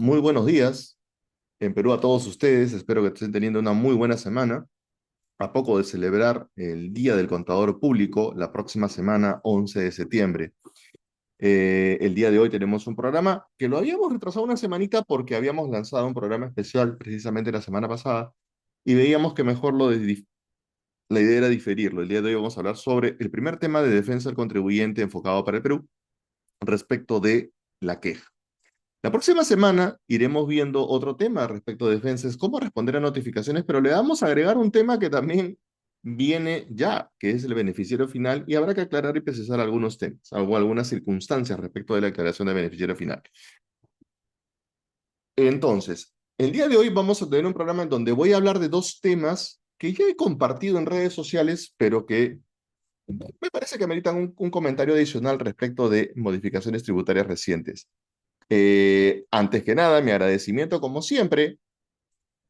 muy buenos días en Perú a todos ustedes. Espero que estén teniendo una muy buena semana. A poco de celebrar el Día del Contador Público, la próxima semana, 11 de septiembre. El día de hoy tenemos un programa que lo habíamos retrasado una semanita porque habíamos lanzado un programa especial precisamente la semana pasada y veíamos que mejor la idea era diferirlo. El día de hoy vamos a hablar sobre el primer tema de defensa del contribuyente enfocado para el Perú respecto de la queja. La próxima semana iremos viendo otro tema respecto de defensas, cómo responder a notificaciones, pero le vamos a agregar un tema que también viene ya, que es el beneficiario final, y habrá que aclarar y precisar algunos temas, o algunas circunstancias respecto de la aclaración de beneficiario final. Entonces, el día de hoy vamos a tener un programa en donde voy a hablar de dos temas que ya he compartido en redes sociales, pero que me parece que meritan un comentario adicional respecto de modificaciones tributarias recientes. Antes que nada, mi agradecimiento, como siempre,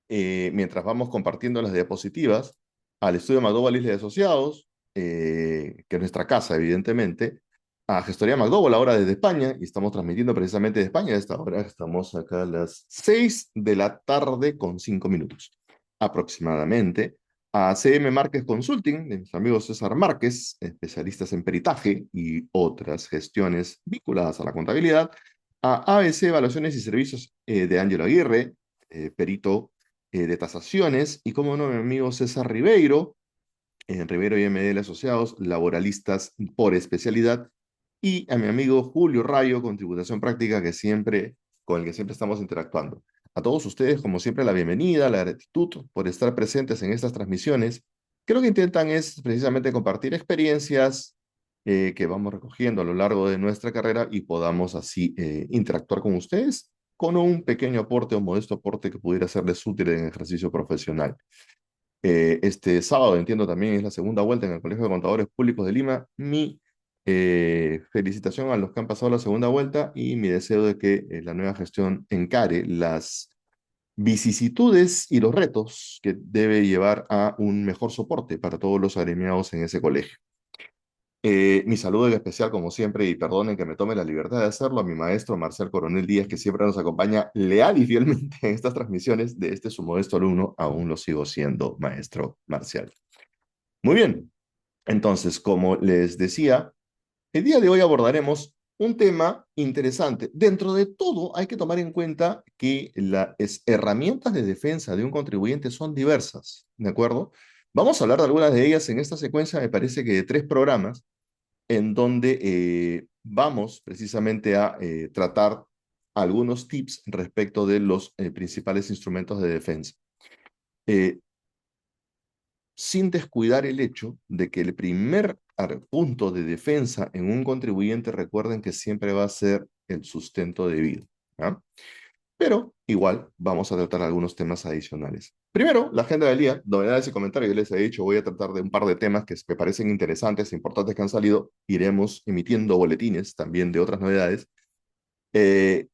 mientras vamos compartiendo las diapositivas, al estudio McDowell Isla de Asociados, que es nuestra casa, evidentemente, a Gestoría McDowell, ahora desde España, y estamos transmitiendo precisamente de España. A esta hora estamos acá a las 6 de la tarde con 5 minutos aproximadamente. A CM Márquez Consulting, de mis amigos César Márquez, especialistas en peritaje y otras gestiones vinculadas a la contabilidad. A ABC Evaluaciones y Servicios de Ángelo Aguirre, perito de tasaciones, y como no, mi amigo César Ribeiro, en Ribeiro y MDL Asociados, laboralistas por especialidad, y a mi amigo Julio Rayo, con tributación práctica, con el que siempre estamos interactuando. A todos ustedes, como siempre, la bienvenida, la gratitud por estar presentes en estas transmisiones, que lo que intentan es precisamente compartir experiencias que vamos recogiendo a lo largo de nuestra carrera y podamos así interactuar con ustedes con un pequeño aporte o modesto aporte que pudiera serles útil en el ejercicio profesional. Este sábado, entiendo, también es la segunda vuelta en el Colegio de Contadores Públicos de Lima. Mi felicitación a los que han pasado la segunda vuelta y mi deseo de que la nueva gestión encare las vicisitudes y los retos que debe llevar a un mejor soporte para todos los agremiados en ese colegio. Mi saludo en especial, como siempre, y perdonen que me tome la libertad de hacerlo, a mi maestro Marcial Coronel Díaz, que siempre nos acompaña leal y fielmente en estas transmisiones de este su modesto alumno. Aún lo sigo siendo, maestro Marcial. Muy bien, entonces, como les decía, el día de hoy abordaremos un tema interesante. Dentro de todo, hay que tomar en cuenta que las herramientas de defensa de un contribuyente son diversas, ¿de acuerdo? Vamos a hablar de algunas de ellas en esta secuencia, me parece que de 3 programas, en donde vamos precisamente a tratar algunos tips respecto de los principales instrumentos de defensa, eh, sin descuidar el hecho de que el primer punto de defensa en un contribuyente, recuerden que siempre va a ser el sustento debido, ¿ah? Pero igual vamos a tratar algunos temas adicionales. Primero, la agenda del día, novedades y comentarios. Yo les he dicho, voy a tratar de un par de temas que me parecen interesantes e importantes que han salido. Iremos emitiendo boletines también de otras novedades. Eh,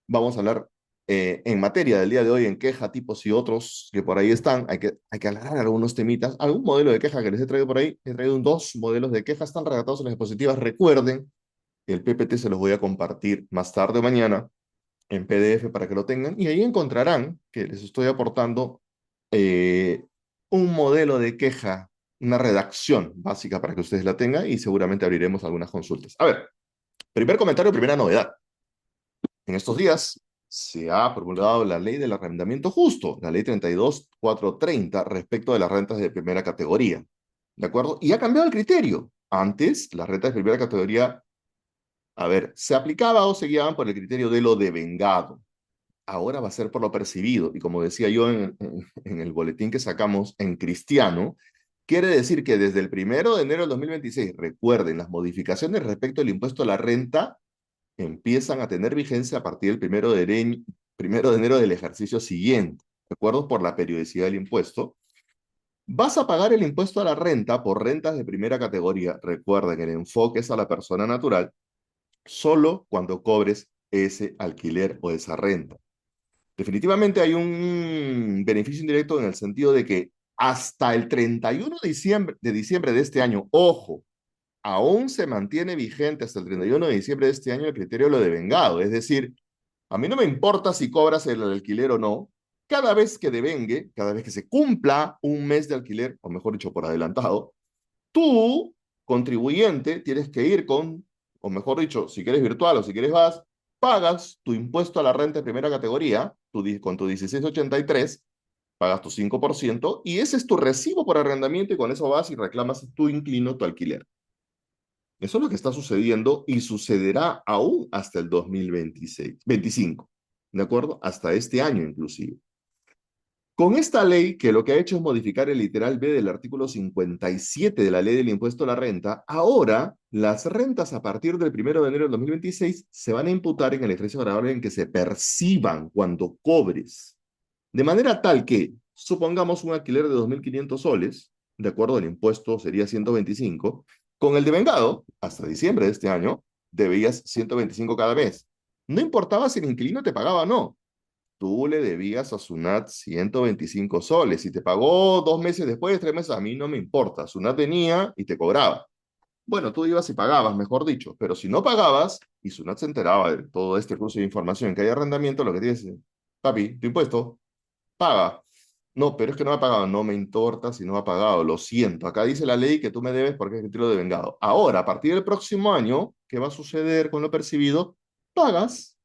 Vamos a hablar en materia del día de hoy, en queja, tipos y otros que por ahí están. Hay que aclarar algunos temitas. Algún modelo de queja que les he traído por ahí. He traído dos modelos de queja, están redactados en las diapositivas. Recuerden, el PPT se los voy a compartir más tarde o mañana en PDF para que lo tengan, y ahí encontrarán que les estoy aportando eh, un modelo de queja, una redacción básica para que ustedes la tengan, y seguramente abriremos algunas consultas. A ver, primer comentario, primera novedad. En estos días se ha promulgado la ley del arrendamiento justo, la ley 32.430, respecto de las rentas de primera categoría, ¿de acuerdo? Y ha cambiado el criterio. Antes, las rentas de primera categoría, a ver, se aplicaba o se guiaban por el criterio de lo devengado. Ahora va a ser por lo percibido. Y como decía yo en el boletín que sacamos en Cristiano, quiere decir que desde el 1 de enero del 2026, recuerden, las modificaciones respecto al impuesto a la renta empiezan a tener vigencia a partir del 1 de enero del ejercicio siguiente. ¿De acuerdo? Por la periodicidad del impuesto. Vas a pagar el impuesto a la renta por rentas de primera categoría. Recuerden, el enfoque es a la persona natural solo cuando cobres ese alquiler o esa renta. Definitivamente hay un beneficio indirecto en el sentido de que hasta el 31 de diciembre de este año, ojo, aún se mantiene vigente hasta el 31 de diciembre de este año el criterio de lo devengado. Es decir, A mí no me importa si cobras el alquiler o no. Cada vez que devengue, cada vez que se cumpla un mes de alquiler, o mejor dicho, por adelantado, tú, contribuyente, tienes que ir con, o mejor dicho, si quieres virtual o si quieres vas, pagas tu impuesto a la renta de primera categoría, con tu 1683, pagas tu 5% y ese es tu recibo por arrendamiento y con eso vas y reclamas tu inquilino tu alquiler. Eso es lo que está sucediendo y sucederá aún hasta el 2026, 25, ¿de acuerdo? Hasta este año inclusive. Con esta ley, que lo que ha hecho es modificar el literal B del artículo 57 de la ley del impuesto a la renta, ahora las rentas a partir del 1 de enero del 2026 se van a imputar en el ejercicio grabable en que se perciban cuando cobres. De manera tal que, supongamos un alquiler de 2.500 soles, de acuerdo al impuesto sería 125, con el devengado, hasta diciembre de este año, debías 125 cada mes. No importaba si el inquilino te pagaba o no, tú le debías a Sunat 125 soles. Si te pagó 2 meses después, 3 meses, a mí no me importa. Sunat venía y te cobraba. Bueno, tú ibas y pagabas, mejor dicho, pero si no pagabas y Sunat se enteraba de todo este cruce de información que hay arrendamiento, lo que tienes es, papi, tu impuesto, paga. No, pero es que no me ha pagado. No me importa si no ha pagado, lo siento. Acá dice la ley que tú me debes porque es retiro de vengado. Ahora, a partir del próximo año, ¿qué va a suceder con lo percibido? Pagas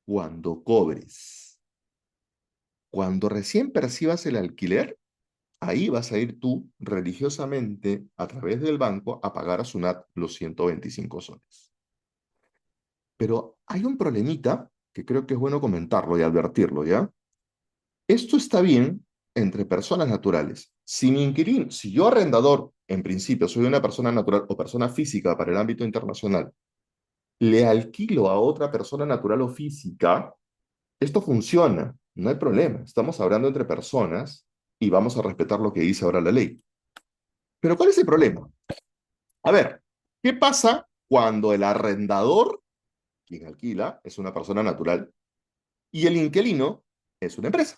cuando cobres. Cuando recién percibas el alquiler, ahí vas a ir tú religiosamente a través del banco a pagar a Sunat los 125 soles. Pero hay un problemita que creo que es bueno comentarlo y advertirlo, ¿ya? Esto está bien entre personas naturales. Si mi inquilino, si yo arrendador, en principio soy una persona natural o persona física para el ámbito internacional, le alquilo a otra persona natural o física, esto funciona, no hay problema. Estamos hablando entre personas y vamos a respetar lo que dice ahora la ley. Pero ¿cuál es el problema? A ver, ¿qué pasa cuando el arrendador, quien alquila, es una persona natural y el inquilino es una empresa?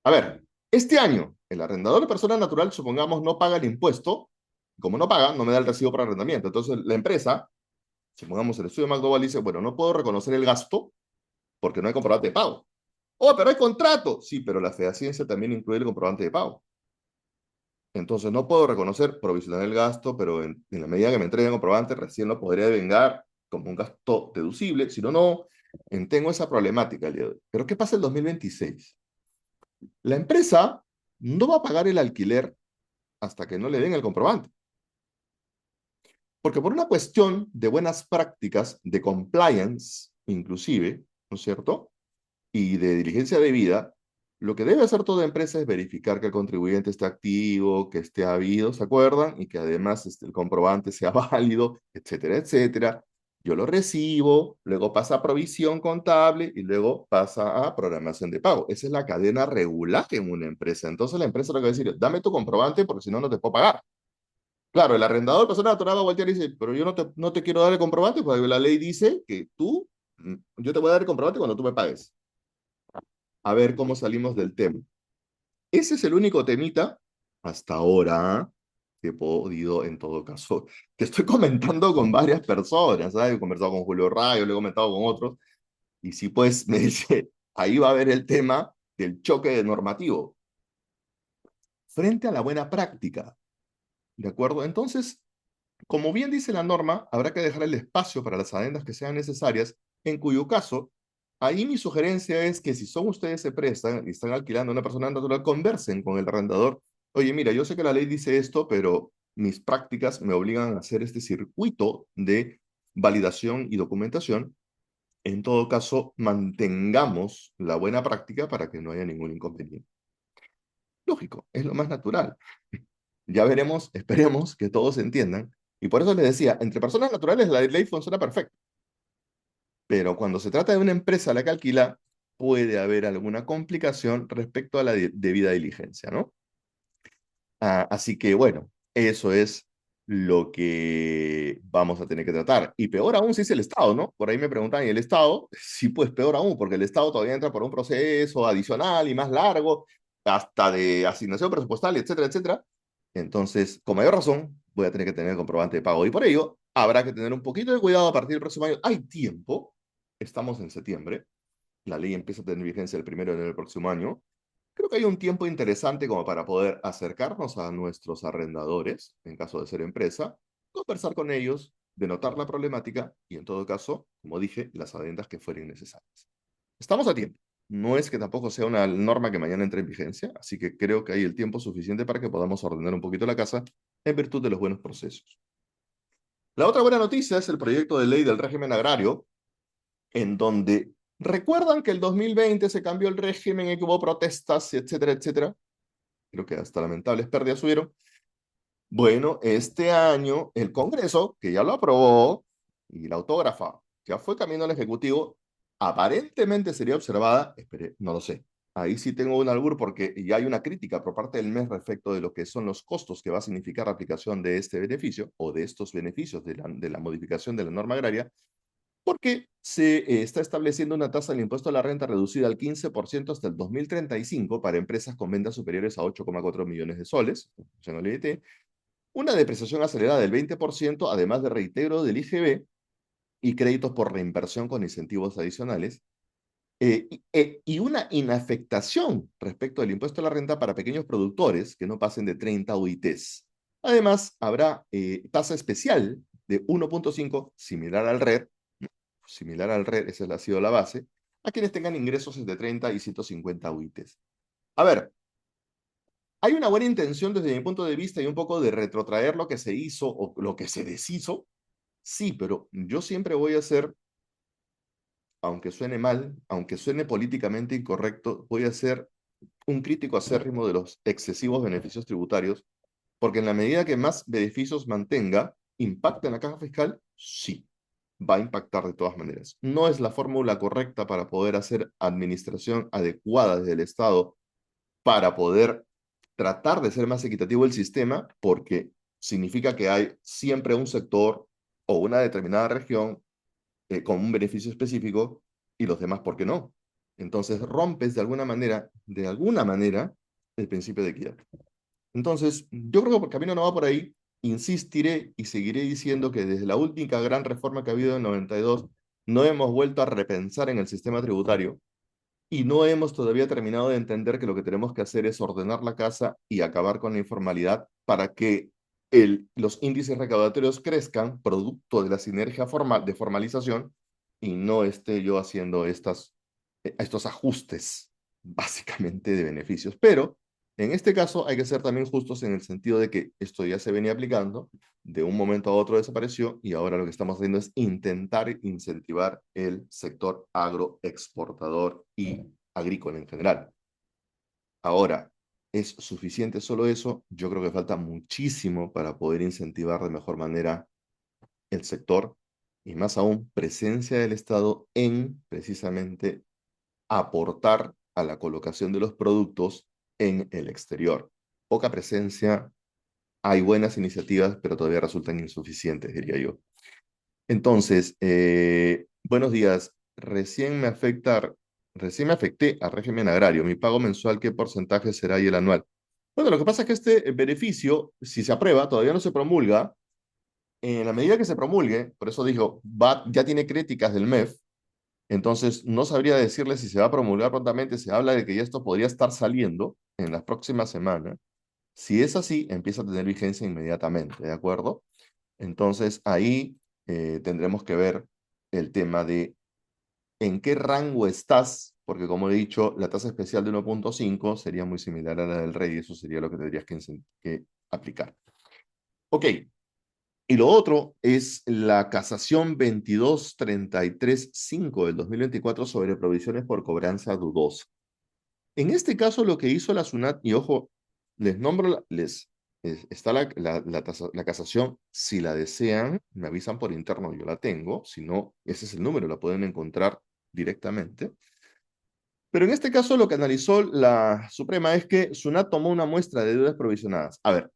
A ver, este año el arrendador de persona natural, supongamos, no paga el impuesto. Como no paga, no me da el recibo para arrendamiento. Entonces la empresa, supongamos el estudio McDowell dice, bueno, no puedo reconocer el gasto porque no hay comprobante de pago. Oh, pero hay contrato. Sí, pero la fehaciencia también incluye el comprobante de pago. Entonces no puedo reconocer provisional el gasto, pero en la medida que me entreguen el comprobante, recién lo podría devengar como un gasto deducible. Si no, no, tengo esa problemática el día de hoy. Pero ¿qué pasa el 2026? La empresa no va a pagar el alquiler hasta que no le den el comprobante. Porque por una cuestión de buenas prácticas, de compliance, inclusive, ¿no es cierto? Y de diligencia debida, lo que debe hacer toda empresa es verificar que el contribuyente esté activo, que esté habido, ¿se acuerdan? Y que además el comprobante sea válido, etcétera, etcétera. Yo lo recibo, luego pasa a provisión contable y luego pasa a programación de pago. Esa es la cadena regular en una empresa. Entonces la empresa lo que va a decir, dame tu comprobante porque si no, no te puedo pagar. Claro, el arrendador de persona natural va a voltear y dice, pero yo no te quiero dar el comprobante porque la ley dice que yo te voy a dar el comprobante cuando tú me pagues. A ver cómo salimos del tema. Ese es el único temita hasta ahora que he podido, en todo caso, que estoy comentando con varias personas, ¿sabes? He conversado con Julio Rayo, lo he comentado con otros, y sí, pues me dice, ahí va a haber el tema del choque de normativo frente a la buena práctica, ¿de acuerdo? Entonces, como bien dice la norma, habrá que dejar el espacio para las adendas que sean necesarias, en cuyo caso, ahí mi sugerencia es que si son ustedes se prestan y están alquilando a una persona natural, conversen con el arrendador. Oye, mira, yo sé que la ley dice esto, pero mis prácticas me obligan a hacer este circuito de validación y documentación. En todo caso, mantengamos la buena práctica para que no haya ningún inconveniente. Lógico, es lo más natural. Ya veremos, esperemos que todos entiendan. Y por eso les decía, entre personas naturales la ley funciona perfecto, pero cuando se trata de una empresa a la que alquila, puede haber alguna complicación respecto a la debida diligencia, ¿no? Así que bueno, eso es lo que vamos a tener que tratar. Y peor aún si es el Estado, ¿no? Por ahí me preguntan, ¿y el Estado? Sí, pues peor aún, porque el Estado todavía entra por un proceso adicional y más largo, hasta de asignación presupuestal, etcétera, etcétera. Entonces, con mayor razón, voy a tener que tener el comprobante de pago. Y por ello, habrá que tener un poquito de cuidado a partir del próximo año. Hay tiempo, estamos en septiembre, la ley empieza a tener vigencia el 1 de enero del próximo año, creo que hay un tiempo interesante como para poder acercarnos a nuestros arrendadores, en caso de ser empresa, conversar con ellos, denotar la problemática y, en todo caso, como dije, las adendas que fueren necesarias. Estamos a tiempo. No es que tampoco sea una norma que mañana entre en vigencia, así que creo que hay el tiempo suficiente para que podamos ordenar un poquito la casa en virtud de los buenos procesos. La otra buena noticia es el proyecto de ley del régimen agrario, en donde recuerdan que el 2020 se cambió el régimen y que hubo protestas, etcétera, etcétera. Creo que hasta lamentables pérdidas subieron. Bueno, este año el Congreso, que ya lo aprobó, y la autógrafa ya fue camino al Ejecutivo, aparentemente sería observada, espere, no lo sé. Ahí sí tengo un albur porque ya hay una crítica por parte del MES respecto de lo que son los costos que va a significar la aplicación de este beneficio o de estos beneficios de la modificación de la norma agraria, porque se está estableciendo una tasa del impuesto a la renta reducida al 15% hasta el 2035 para empresas con ventas superiores a 8,4 millones de soles, en el IET, una depreciación acelerada del 20%, además de reintegro del IGB y créditos por reinversión con incentivos adicionales, y una inafectación respecto del impuesto a la renta para pequeños productores que no pasen de 30 UITs. Además, habrá tasa especial de 1,5, similar al RED, esa ha sido la base, a quienes tengan ingresos entre 30 y 150 UITs. A ver, hay una buena intención desde mi punto de vista y un poco de retrotraer lo que se hizo o lo que se deshizo. Sí, pero yo siempre voy a ser, aunque suene mal, aunque suene políticamente incorrecto, voy a ser un crítico acérrimo de los excesivos beneficios tributarios, porque en la medida que más beneficios mantenga, ¿impacta en la caja fiscal? Sí, va a impactar de todas maneras. No es la fórmula correcta para poder hacer administración adecuada desde el Estado para poder tratar de ser más equitativo el sistema, porque significa que hay siempre un sector o una determinada región con un beneficio específico y los demás, ¿por qué no? Entonces rompes de alguna manera, el principio de equidad. Entonces, yo creo que el camino no va por ahí. Insistiré y seguiré diciendo que desde la última gran reforma que ha habido en 92, no hemos vuelto a repensar en el sistema tributario y no hemos todavía terminado de entender que lo que tenemos que hacer es ordenar la casa y acabar con la informalidad para que los índices recaudatorios crezcan producto de la sinergia de formalización y no esté yo haciendo estos ajustes básicamente de beneficios. Pero en este caso hay que ser también justos en el sentido de que esto ya se venía aplicando, de un momento a otro desapareció y ahora lo que estamos haciendo es intentar incentivar el sector agroexportador y agrícola en general. Ahora, ¿es suficiente solo eso? Yo creo que falta muchísimo para poder incentivar de mejor manera el sector y más aún presencia del Estado en precisamente aportar a la colocación de los productos en el exterior. Poca presencia, hay buenas iniciativas, pero todavía resultan insuficientes, diría yo. Entonces, buenos días. Recién me afecté al régimen agrario. Mi pago mensual, ¿qué porcentaje será y el anual? Bueno, lo que pasa es que este beneficio, si se aprueba, todavía no se promulga. En la medida que se promulgue, por eso dijo, ya tiene críticas del MEF, entonces no sabría decirle si se va a promulgar prontamente. Se habla de que ya esto podría estar saliendo en las próximas semanas. Si es así, empieza a tener vigencia inmediatamente, ¿de acuerdo? Entonces ahí tendremos que ver el tema de en qué rango estás, porque como he dicho, la tasa especial de 1,5 sería muy similar a la del rey y eso sería lo que tendrías que aplicar. Ok, y lo otro es la casación 2233-5 del 2024 sobre provisiones por cobranza dudosa. En este caso, lo que hizo la SUNAT, y ojo, les nombro, está la casación, si la desean, me avisan por interno, yo la tengo, si no, ese es el número, la pueden encontrar directamente. Pero en este caso, lo que analizó la Suprema es que SUNAT tomó una muestra de deudas provisionadas. A ver,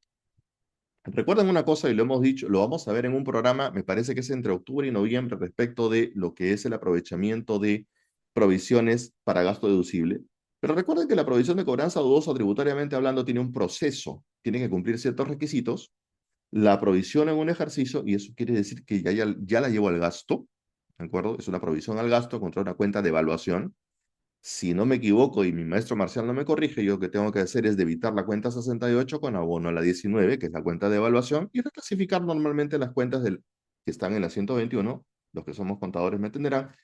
recuerden una cosa y lo hemos dicho, lo vamos a ver en un programa, me parece que es entre octubre y noviembre, respecto de lo que es el aprovechamiento de provisiones para gasto deducible. Pero recuerden que la provisión de cobranza dudosa tributariamente hablando tiene un proceso, tiene que cumplir ciertos requisitos, la provisión en un ejercicio, y eso quiere decir que ya la llevo al gasto, ¿de acuerdo? Es una provisión al gasto contra una cuenta de evaluación. Si no me equivoco y mi maestro Marcial no me corrige, yo lo que tengo que hacer es debitar la cuenta 68 con abono a la 19, que es la cuenta de evaluación, y reclasificar normalmente las cuentas que están en la 121, los que somos contadores me entenderán,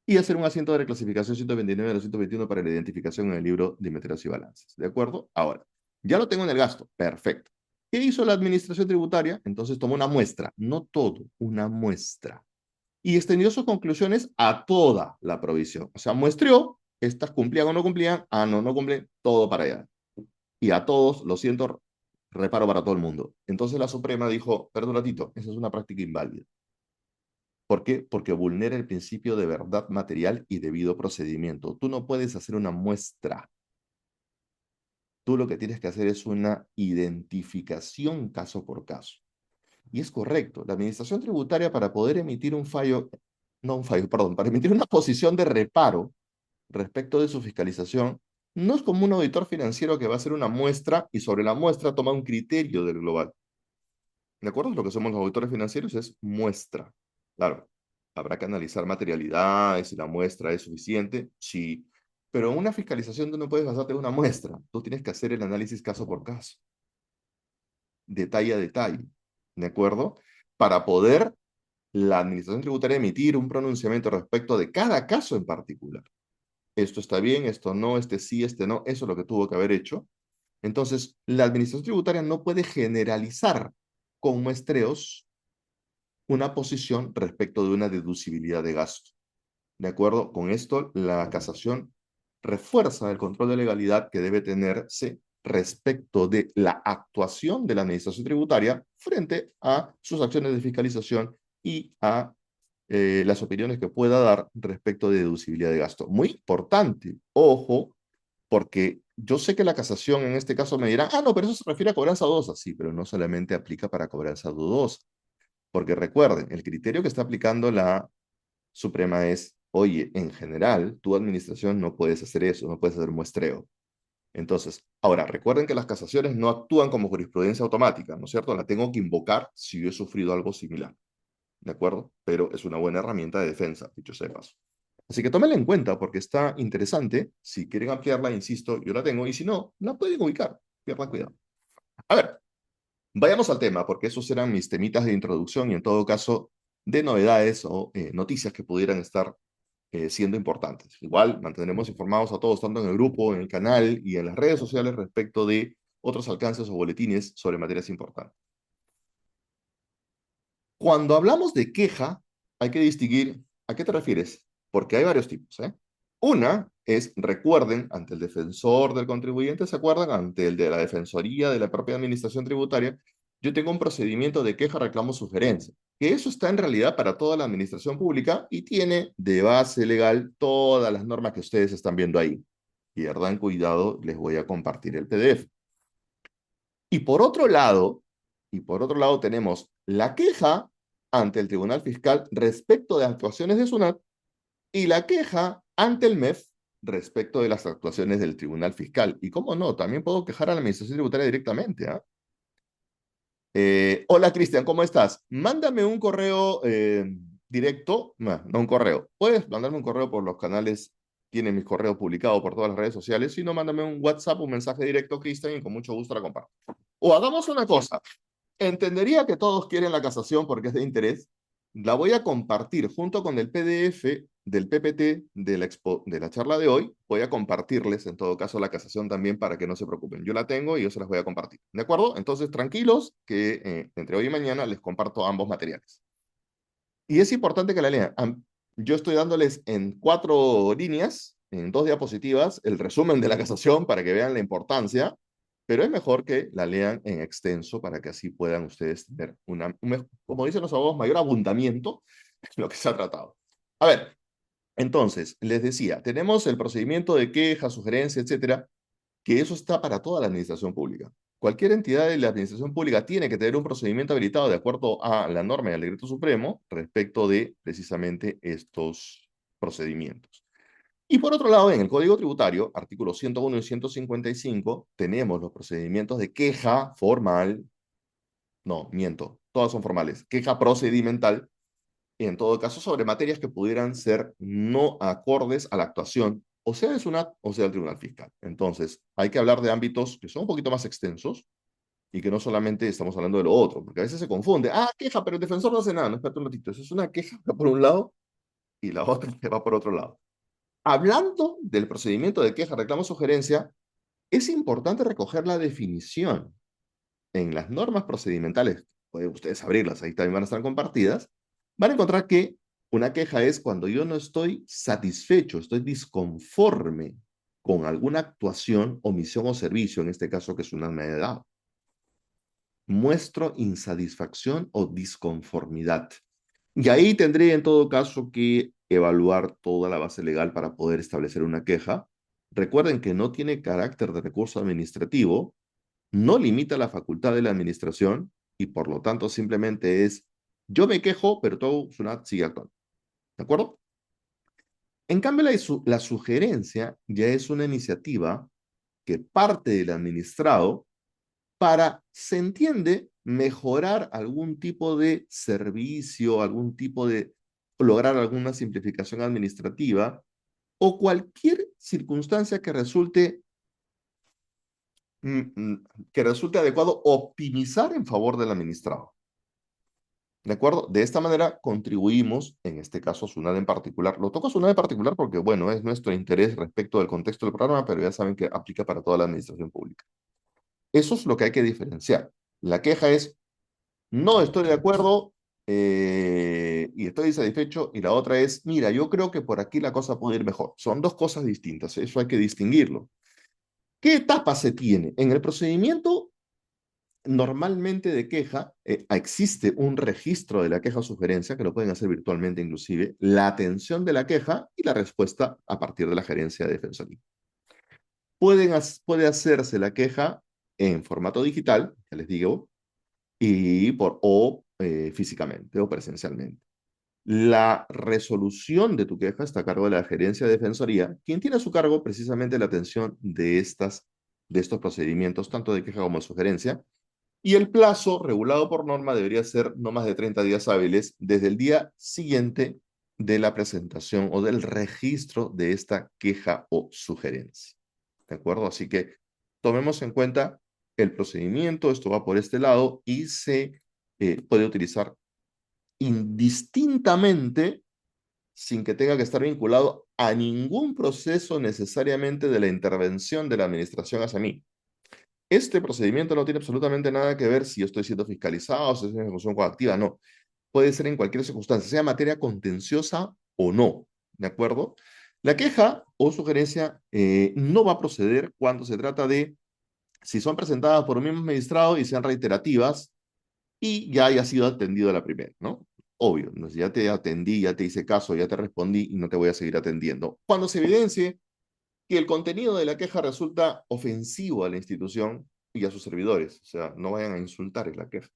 y hacer un asiento de reclasificación 129 a la 121 para la identificación en el libro de Meteras y Balances. ¿De acuerdo? Ahora, ya lo tengo en el gasto. Perfecto. ¿Qué hizo la administración tributaria? Entonces tomó una muestra, no todo, una muestra, y extendió sus conclusiones a toda la provisión. O sea, muestreó, estas cumplían o no cumplían, ah, no, no cumplen, todo para allá. Y a todos, lo siento, reparo para todo el mundo. Entonces la Suprema dijo, perdón un ratito, esa es una práctica inválida. ¿Por qué? Porque vulnera el principio de verdad material y debido procedimiento. Tú no puedes hacer una muestra. Tú lo que tienes que hacer es una identificación caso por caso. Y es correcto, la administración tributaria para poder emitir un fallo, no un fallo, perdón, para emitir una posición de reparo respecto de su fiscalización, no es como un auditor financiero que va a hacer una muestra y sobre la muestra toma un criterio del global. ¿De acuerdo? Lo que somos los auditores financieros es muestra. Claro, habrá que analizar materialidades, si la muestra es suficiente, sí. Pero en una fiscalización tú no puedes basarte en una muestra. Tú tienes que hacer el análisis caso por caso, detalle a detalle. ¿De acuerdo? Para poder la administración tributaria emitir un pronunciamiento respecto de cada caso en particular. Esto está bien, esto no, este sí, este no, eso es lo que tuvo que haber hecho. Entonces, la administración tributaria no puede generalizar con muestreos una posición respecto de una deducibilidad de gasto. De acuerdo con esto, la casación refuerza el control de legalidad que debe tenerse respecto de la actuación de la administración tributaria frente a sus acciones de fiscalización y a las opiniones que pueda dar respecto de deducibilidad de gasto. Muy importante, ojo, porque yo sé que la casación en este caso me dirá, ah, no, pero eso se refiere a cobranza dudosa. Sí, pero no solamente aplica para cobranza dudosa, porque recuerden, el criterio que está aplicando la Suprema es, oye, en general, tu administración no puedes hacer eso, no puedes hacer muestreo. Entonces, ahora, recuerden que las casaciones no actúan como jurisprudencia automática, ¿no es cierto? La tengo que invocar si yo he sufrido algo similar, ¿de acuerdo? Pero es una buena herramienta de defensa, dicho sea de paso. Así que tómenla en cuenta porque está interesante. Si quieren ampliarla, insisto, yo la tengo, y si no, la pueden ubicar. Pierdan cuidado. A ver, vayamos al tema, porque esos eran mis temitas de introducción y en todo caso de novedades o noticias que pudieran estar siendo importantes. Igual mantendremos informados a todos, tanto en el grupo, en el canal y en las redes sociales respecto de otros alcances o boletines sobre materias importantes. Cuando hablamos de queja, hay que distinguir a qué te refieres, porque hay varios tipos, ¿eh? Una es, recuerden, ante el defensor del contribuyente, ¿se acuerdan? Ante el de la defensoría de la propia administración tributaria, yo tengo un procedimiento de queja, reclamo, sugerencia, que eso está en realidad para toda la administración pública y tiene de base legal todas las normas que ustedes están viendo ahí. Pierdan cuidado, les voy a compartir el PDF. Y por otro lado, tenemos la queja ante el Tribunal Fiscal respecto de actuaciones de SUNAT y la queja ante el MEF respecto de las actuaciones del Tribunal Fiscal. Y cómo no, también puedo quejar a la Administración Tributaria directamente. ¿Ah? Hola Cristian, ¿cómo estás? Mándame un correo directo, no un correo. Puedes mandarme un correo por los canales, tiene mis correos publicados por todas las redes sociales. Si no, mándame un WhatsApp, un mensaje directo, Cristian, y con mucho gusto la comparto. O hagamos una cosa. Entendería que todos quieren la casación porque es de interés. La voy a compartir junto con el PDF del PPT de la charla de hoy. Voy a compartirles, en todo caso, la casación también para que no se preocupen. Yo la tengo y yo se las voy a compartir. ¿De acuerdo? Entonces, tranquilos, que entre hoy y mañana les comparto ambos materiales. Y es importante que la lean. Yo estoy dándoles en 4 líneas, en 2 diapositivas, el resumen de la casación para que vean la importancia, pero es mejor que la lean en extenso para que así puedan ustedes tener como dicen los abogados, mayor abundamiento en lo que se ha tratado. A ver, entonces, les decía, tenemos el procedimiento de queja, sugerencia, etcétera, que eso está para toda la administración pública. Cualquier entidad de la administración pública tiene que tener un procedimiento habilitado de acuerdo a la norma del decreto supremo respecto de precisamente estos procedimientos. Y por otro lado, en el Código Tributario, artículos 101 y 155, tenemos los procedimientos de queja formal, no, miento, todas son formales, queja procedimental, y en todo caso sobre materias que pudieran ser no acordes a la actuación o sea del SUNAT o sea del Tribunal Fiscal. Entonces, hay que hablar de ámbitos que son un poquito más extensos y que no solamente estamos hablando de lo otro, porque a veces se confunde. Ah, queja, pero el defensor no hace nada. No, espérate un ratito. Eso es una queja que va por un lado y la otra que va por otro lado. Hablando del procedimiento de queja, reclamo, sugerencia, es importante recoger la definición en las normas procedimentales. Pueden ustedes abrirlas, ahí también van a estar compartidas. Van a encontrar que una queja es cuando yo no estoy satisfecho, estoy disconforme con alguna actuación, omisión o servicio, en este caso que es una medida. Muestro insatisfacción o disconformidad. Y ahí tendré en todo caso que evaluar toda la base legal para poder establecer una queja. Recuerden que no tiene carácter de recurso administrativo, no limita la facultad de la administración y por lo tanto simplemente es yo me quejo, pero todo SUNAT sigue actuando. ¿De acuerdo? En cambio, la sugerencia ya es una iniciativa que parte del administrado para, se entiende, mejorar algún tipo de servicio, algún tipo de lograr alguna simplificación administrativa o cualquier circunstancia mm, mm, que resulte adecuado optimizar en favor del administrado. ¿De acuerdo? De esta manera contribuimos, en este caso SUNAT en particular, lo toco a SUNAT en particular porque, bueno, es nuestro interés respecto del contexto del programa, pero ya saben que aplica para toda la administración pública. Eso es lo que hay que diferenciar. La queja es no estoy de acuerdo y estoy insatisfecho. Y la otra es, mira, yo creo que por aquí la cosa puede ir mejor. Son dos cosas distintas, eso hay que distinguirlo. ¿Qué etapa se tiene? En el procedimiento normalmente de queja, existe un registro de la queja o sugerencia, que lo pueden hacer virtualmente inclusive, la atención de la queja y la respuesta a partir de la gerencia de defensoría. Puede hacerse la queja en formato digital, ya les digo, o físicamente o presencialmente. La resolución de tu queja está a cargo de la gerencia de defensoría, quien tiene a su cargo precisamente la atención de estos procedimientos, tanto de queja como de sugerencia, y el plazo regulado por norma debería ser no más de 30 días hábiles desde el día siguiente de la presentación o del registro de esta queja o sugerencia. ¿De acuerdo? Así que tomemos en cuenta el procedimiento, esto va por este lado y se puede utilizar indistintamente sin que tenga que estar vinculado a ningún proceso necesariamente de la intervención de la administración hacia mí. Este procedimiento no tiene absolutamente nada que ver si yo estoy siendo fiscalizado, si es una ejecución coactiva, no. Puede ser en cualquier circunstancia, sea materia contenciosa o no, ¿de acuerdo? La queja o sugerencia no va a proceder cuando se trata de si son presentadas por un mismo magistrado y sean reiterativas y ya haya sido atendido la primera, ¿no? Obvio, ¿no? Si ya te atendí, ya te hice caso, ya te respondí y no te voy a seguir atendiendo. Cuando se evidencie que el contenido de la queja resulta ofensivo a la institución y a sus servidores, o sea, no vayan a insultar en la queja.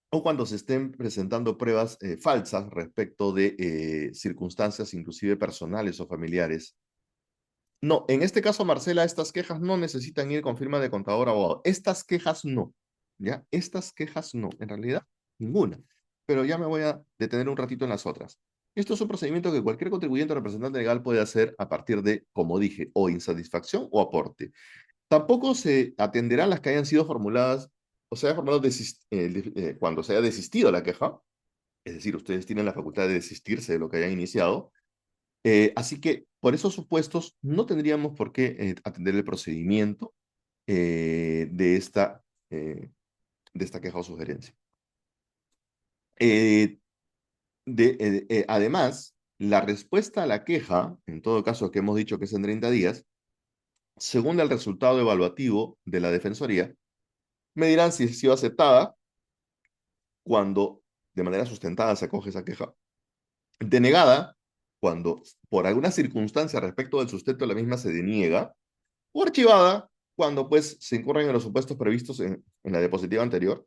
O cuando se estén presentando pruebas falsas respecto de circunstancias inclusive personales o familiares. No, en este caso, Marcela, estas quejas no necesitan ir con firma de contador o abogado. Estas quejas no, ¿ya? Estas quejas no, en realidad, ninguna. Pero ya me voy a detener un ratito en las otras. Esto es un procedimiento que cualquier contribuyente o representante legal puede hacer a partir de, como dije, o insatisfacción o aporte. Tampoco se atenderán las que hayan sido formuladas, o sea, formulado cuando se haya desistido la queja, es decir, ustedes tienen la facultad de desistirse de lo que hayan iniciado, así que por esos supuestos no tendríamos por qué atender el procedimiento de eh, de esta queja o sugerencia. Eh, además, la respuesta a la queja, en todo caso que hemos dicho que es en 30 días, según el resultado evaluativo de la Defensoría, me dirán si ha sido aceptada cuando de manera sustentada se acoge esa queja, denegada cuando por alguna circunstancia respecto del sustento de la misma se deniega, o archivada cuando pues se incurren en los supuestos previstos en la diapositiva anterior,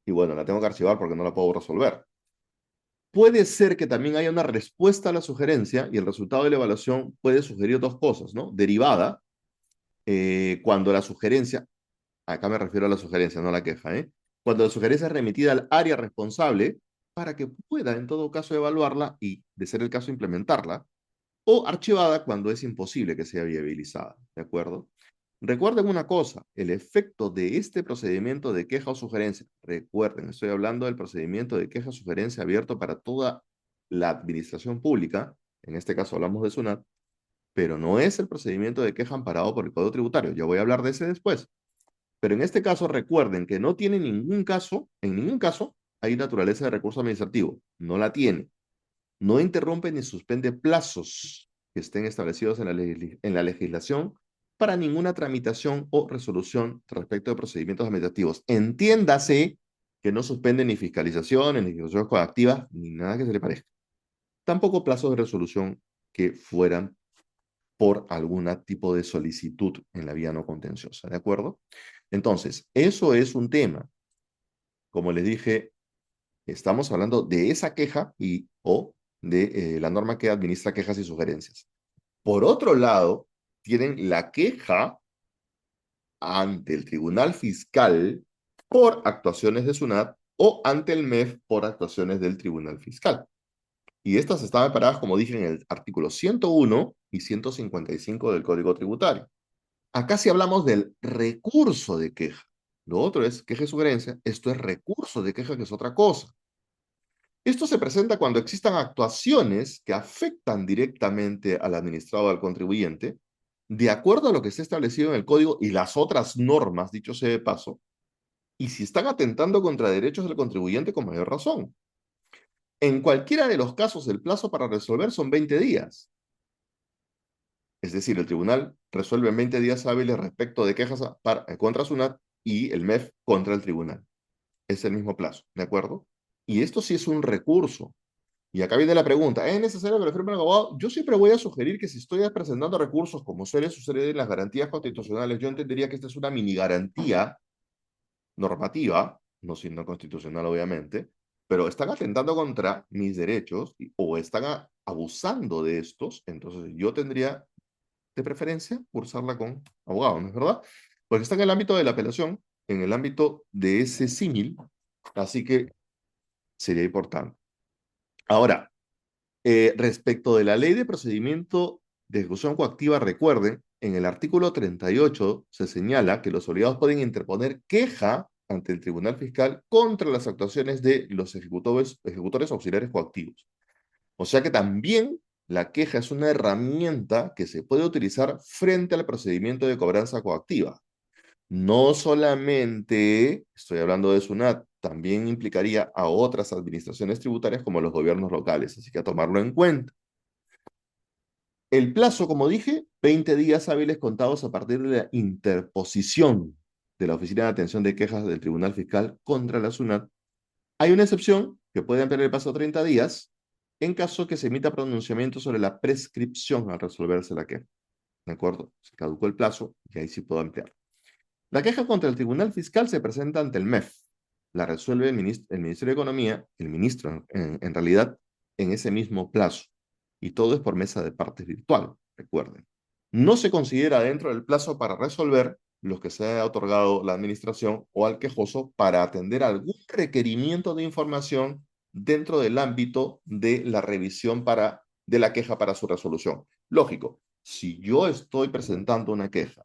y bueno, la tengo que archivar porque no la puedo resolver. Puede ser que también haya una respuesta a la sugerencia y el resultado de la evaluación puede sugerir dos cosas, ¿no? Derivada, cuando la sugerencia, acá me refiero a la sugerencia, no a la queja, ¿eh? Cuando la sugerencia es remitida al área responsable para que pueda en todo caso evaluarla y, de ser el caso, implementarla, o archivada cuando es imposible que sea viabilizada, ¿de acuerdo? Recuerden una cosa, el efecto de este procedimiento de queja o sugerencia, recuerden, estoy hablando del procedimiento de queja o sugerencia abierto para toda la administración pública, en este caso hablamos de SUNAT, pero no es el procedimiento de queja amparado por el Código Tributario, ya voy a hablar de ese después. Pero en este caso recuerden que no tiene ningún caso, en ningún caso hay naturaleza de recurso administrativo, no la tiene. No interrumpe ni suspende plazos que estén establecidos en la legislación para ninguna tramitación o resolución respecto de procedimientos administrativos. Entiéndase que no suspende ni fiscalizaciones, ni ejecuciones coactivas, ni nada que se le parezca. Tampoco plazos de resolución que fueran por algún tipo de solicitud en la vía no contenciosa, ¿de acuerdo? Entonces, eso es un tema. Como les dije, estamos hablando de esa queja y o de la norma que administra quejas y sugerencias. Por otro lado, tienen la queja ante el Tribunal Fiscal por actuaciones de SUNAT o ante el MEF por actuaciones del Tribunal Fiscal. Y estas están separadas, como dije, en el artículo 101 y 155 del Código Tributario. Acá sí hablamos del recurso de queja. Lo otro es queja y sugerencia. Esto es recurso de queja, que es otra cosa. Esto se presenta cuando existan actuaciones que afectan directamente al administrado o al contribuyente, de acuerdo a lo que está establecido en el código y las otras normas, dicho sea de paso, y si están atentando contra derechos del contribuyente con mayor razón. En cualquiera de los casos, el plazo para resolver son 20 días. Es decir, el tribunal resuelve en 20 días hábiles respecto de quejas contra SUNAT y el MEF contra el tribunal. Es el mismo plazo, ¿de acuerdo? Y esto sí es un recurso. Y acá viene la pregunta, ¿es necesario que lo firme el abogado? Yo siempre voy a sugerir que si estoy presentando recursos, como suele suceder en las garantías constitucionales, yo entendería que esta es una mini garantía normativa, no siendo constitucional obviamente, pero están atentando contra mis derechos o están abusando de estos, entonces yo tendría de preferencia cursarla con abogado, ¿no es verdad? Porque está en el ámbito de la apelación, en el ámbito de ese símil, así que sería importante. Ahora, respecto de la ley de procedimiento de ejecución coactiva, recuerden, en el artículo 38 se señala que los obligados pueden interponer queja ante el Tribunal Fiscal contra las actuaciones de los ejecutores auxiliares coactivos. O sea que también la queja es una herramienta que se puede utilizar frente al procedimiento de cobranza coactiva. No solamente estoy hablando de SUNAT, también implicaría a otras administraciones tributarias como los gobiernos locales, así que a tomarlo en cuenta. El plazo, como dije, 20 días hábiles contados a partir de la interposición de la Oficina de Atención de Quejas del Tribunal Fiscal contra la SUNAT. Hay una excepción que puede ampliar el plazo a 30 días en caso que se emita pronunciamiento sobre la prescripción al resolverse la queja. ¿De acuerdo? Se caducó el plazo y ahí sí puedo ampliar. La queja contra el Tribunal Fiscal se presenta ante el MEF. La resuelve el Ministerio de Economía, el ministro en realidad, en ese mismo plazo. Y todo es por mesa de partes virtual, recuerden. No se considera dentro del plazo para resolver los que se haya otorgado la administración o al quejoso para atender algún requerimiento de información dentro del ámbito de la revisión de la queja para su resolución. Lógico, si yo estoy presentando una queja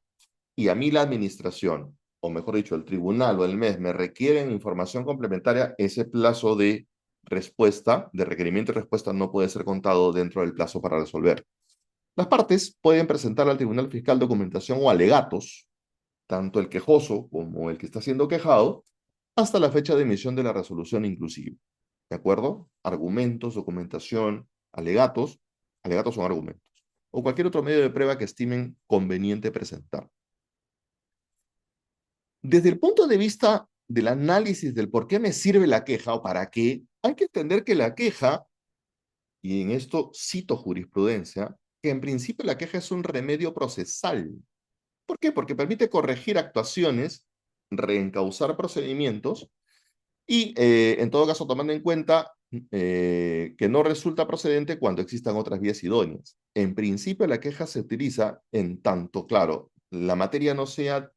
y a mí la administración, o mejor dicho, el tribunal o el MES me requieren información complementaria, ese plazo de respuesta, de requerimiento y respuesta, no puede ser contado dentro del plazo para resolver. Las partes pueden presentar al Tribunal Fiscal documentación o alegatos, tanto el quejoso como el que está siendo quejado, hasta la fecha de emisión de la resolución inclusive. ¿De acuerdo? Argumentos, documentación, alegatos, alegatos son argumentos, o cualquier otro medio de prueba que estimen conveniente presentar. Desde el punto de vista del análisis del por qué me sirve la queja o para qué, hay que entender que la queja, y en esto cito jurisprudencia, que en principio la queja es un remedio procesal. ¿Por qué? Porque permite corregir actuaciones, reencauzar procedimientos y, en todo caso, tomando en cuenta que no resulta procedente cuando existan otras vías idóneas. En principio, la queja se utiliza en tanto, claro, la materia no sea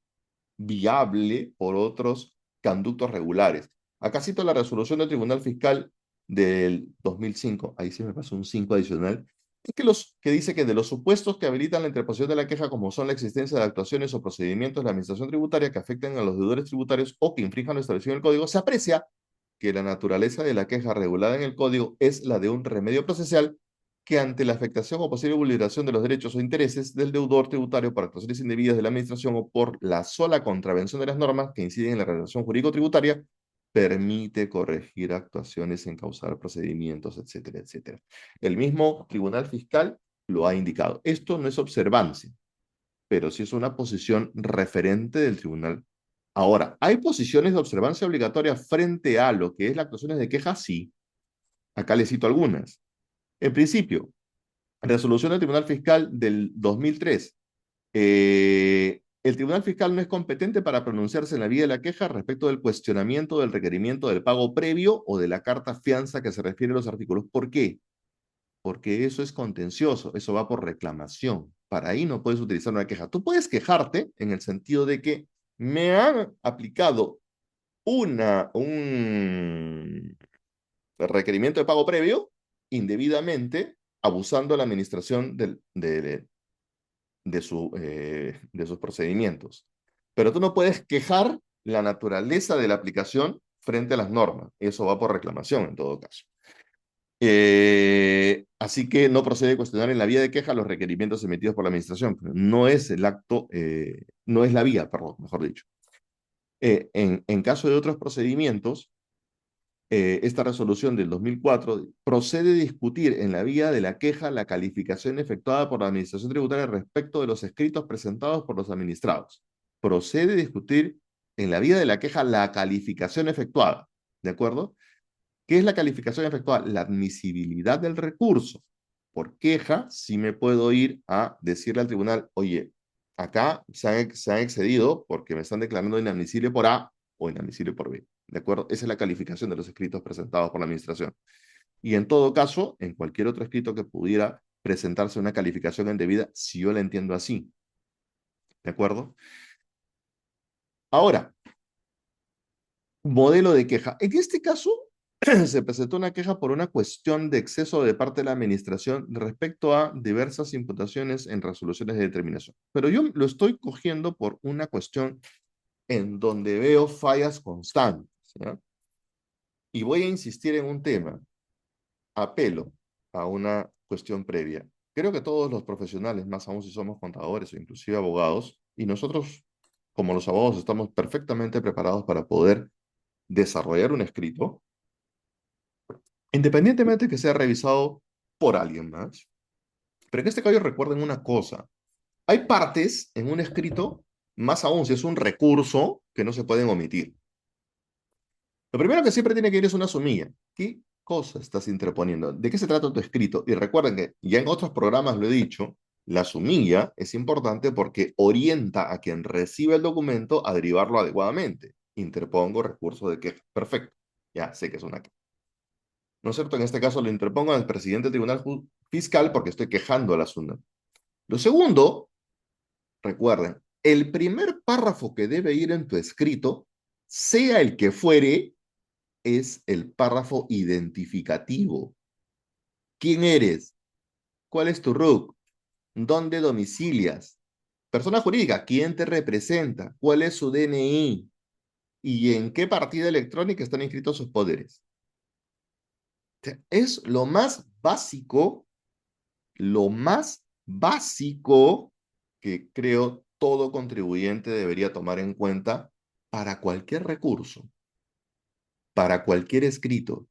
viable por otros conductos regulares. Acá cito la resolución del Tribunal Fiscal del 2005, ahí sí me pasó un 5 adicional, que dice que de los supuestos que habilitan la interposición de la queja, como son la existencia de actuaciones o procedimientos de la administración tributaria que afecten a los deudores tributarios o que infrinjan lo establecido en el código, se aprecia que la naturaleza de la queja regulada en el código es la de un remedio procesal que ante la afectación o posible vulneración de los derechos o intereses del deudor tributario por actuaciones indebidas de la administración o por la sola contravención de las normas que inciden en la relación jurídico-tributaria, permite corregir actuaciones, encauzar procedimientos, etcétera, etcétera. El mismo Tribunal Fiscal lo ha indicado. Esto no es observancia, pero sí es una posición referente del Tribunal. Ahora, ¿hay posiciones de observancia obligatoria frente a lo que es las actuaciones de queja? Sí. Acá les cito algunas. En principio, resolución del Tribunal Fiscal del 2003. El Tribunal Fiscal no es competente para pronunciarse en la vía de la queja respecto del cuestionamiento del requerimiento del pago previo o de la carta fianza que se refiere a los artículos. ¿Por qué? Porque eso es contencioso, eso va por reclamación. Para ahí no puedes utilizar una queja. Tú puedes quejarte en el sentido de que me han aplicado un requerimiento de pago previo indebidamente, abusando de la administración de sus procedimientos. Pero tú no puedes quejar la naturaleza de la aplicación frente a las normas. Eso va por reclamación en todo caso. Así que no procede cuestionar en la vía de queja los requerimientos emitidos por la administración. No es el acto, no es la vía, perdón, mejor dicho. En caso de otros procedimientos, esta resolución del 2004 procede a discutir en la vía de la queja la calificación efectuada por la Administración Tributaria respecto de los escritos presentados por los administrados. Procede a discutir en la vía de la queja la calificación efectuada, ¿de acuerdo? ¿Qué es la calificación efectuada? La admisibilidad del recurso. Por queja, sí me puedo ir a decirle al tribunal, oye, acá se han excedido porque me están declarando inadmisible por A o inadmisible por B. ¿De acuerdo? Esa es la calificación de los escritos presentados por la administración. Y en todo caso, en cualquier otro escrito que pudiera presentarse una calificación indebida, si yo la entiendo así. ¿De acuerdo? Ahora, modelo de queja. En este caso, se presentó una queja por una cuestión de exceso de parte de la administración respecto a diversas imputaciones en resoluciones de determinación. Pero yo lo estoy cogiendo por una cuestión en donde veo fallas constantes, ¿ya? Y voy a insistir en un tema. Apelo a una cuestión previa. Creo que todos los profesionales, más aún si somos contadores o inclusive abogados, y nosotros como los abogados estamos perfectamente preparados para poder desarrollar un escrito, independientemente que sea revisado por alguien más. Pero en este caso recuerden una cosa, hay partes en un escrito, más aún si es un recurso, que no se pueden omitir. Lo primero que siempre tiene que ir es una sumilla. ¿Qué cosa estás interponiendo? ¿De qué se trata tu escrito? Y recuerden que ya en otros programas lo he dicho, la sumilla es importante porque orienta a quien recibe el documento a derivarlo adecuadamente. Interpongo recurso de queja. Perfecto. Ya sé que es una queja. ¿No es cierto? En este caso lo interpongo al presidente del Tribunal Fiscal porque estoy quejando al asunto. Lo segundo, recuerden, el primer párrafo que debe ir en tu escrito, sea el que fuere, es el párrafo identificativo. ¿Quién eres? ¿Cuál es tu RUC? ¿Dónde domicilias? Persona jurídica, ¿quién te representa? ¿Cuál es su DNI? ¿Y en qué partida electrónica están inscritos sus poderes? Es lo más básico que creo todo contribuyente debería tomar en cuenta para cualquier recurso, para cualquier escrito,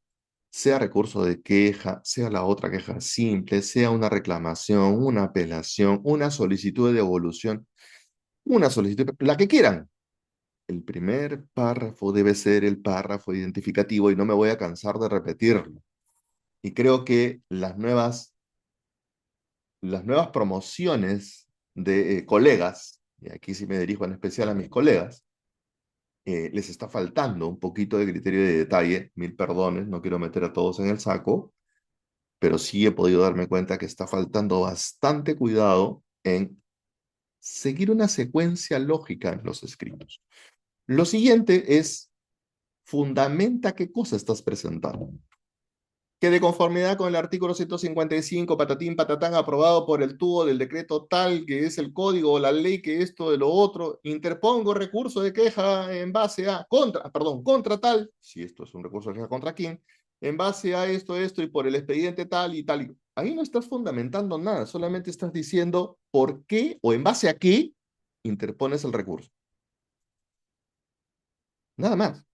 sea recurso de queja, sea la otra queja simple, sea una reclamación, una apelación, una solicitud de devolución, una solicitud, la que quieran. El primer párrafo debe ser el párrafo identificativo y no me voy a cansar de repetirlo. Y creo que las nuevas promociones de colegas, y aquí sí me dirijo en especial a mis colegas, les está faltando un poquito de criterio de detalle, mil perdones, no quiero meter a todos en el saco, pero sí he podido darme cuenta que está faltando bastante cuidado en seguir una secuencia lógica en los escritos. Lo siguiente es, fundamenta qué cosa estás presentando. que de conformidad con el artículo 155, patatín, patatán, aprobado por el tubo del decreto tal, que es el código o la ley, que esto de lo otro, interpongo recurso de queja en base a, contra tal, si esto es un recurso de queja contra quién, en base a esto, y por el expediente tal y tal. Ahí no estás fundamentando nada, solamente estás diciendo por qué o en base a qué interpones el recurso. Nada más.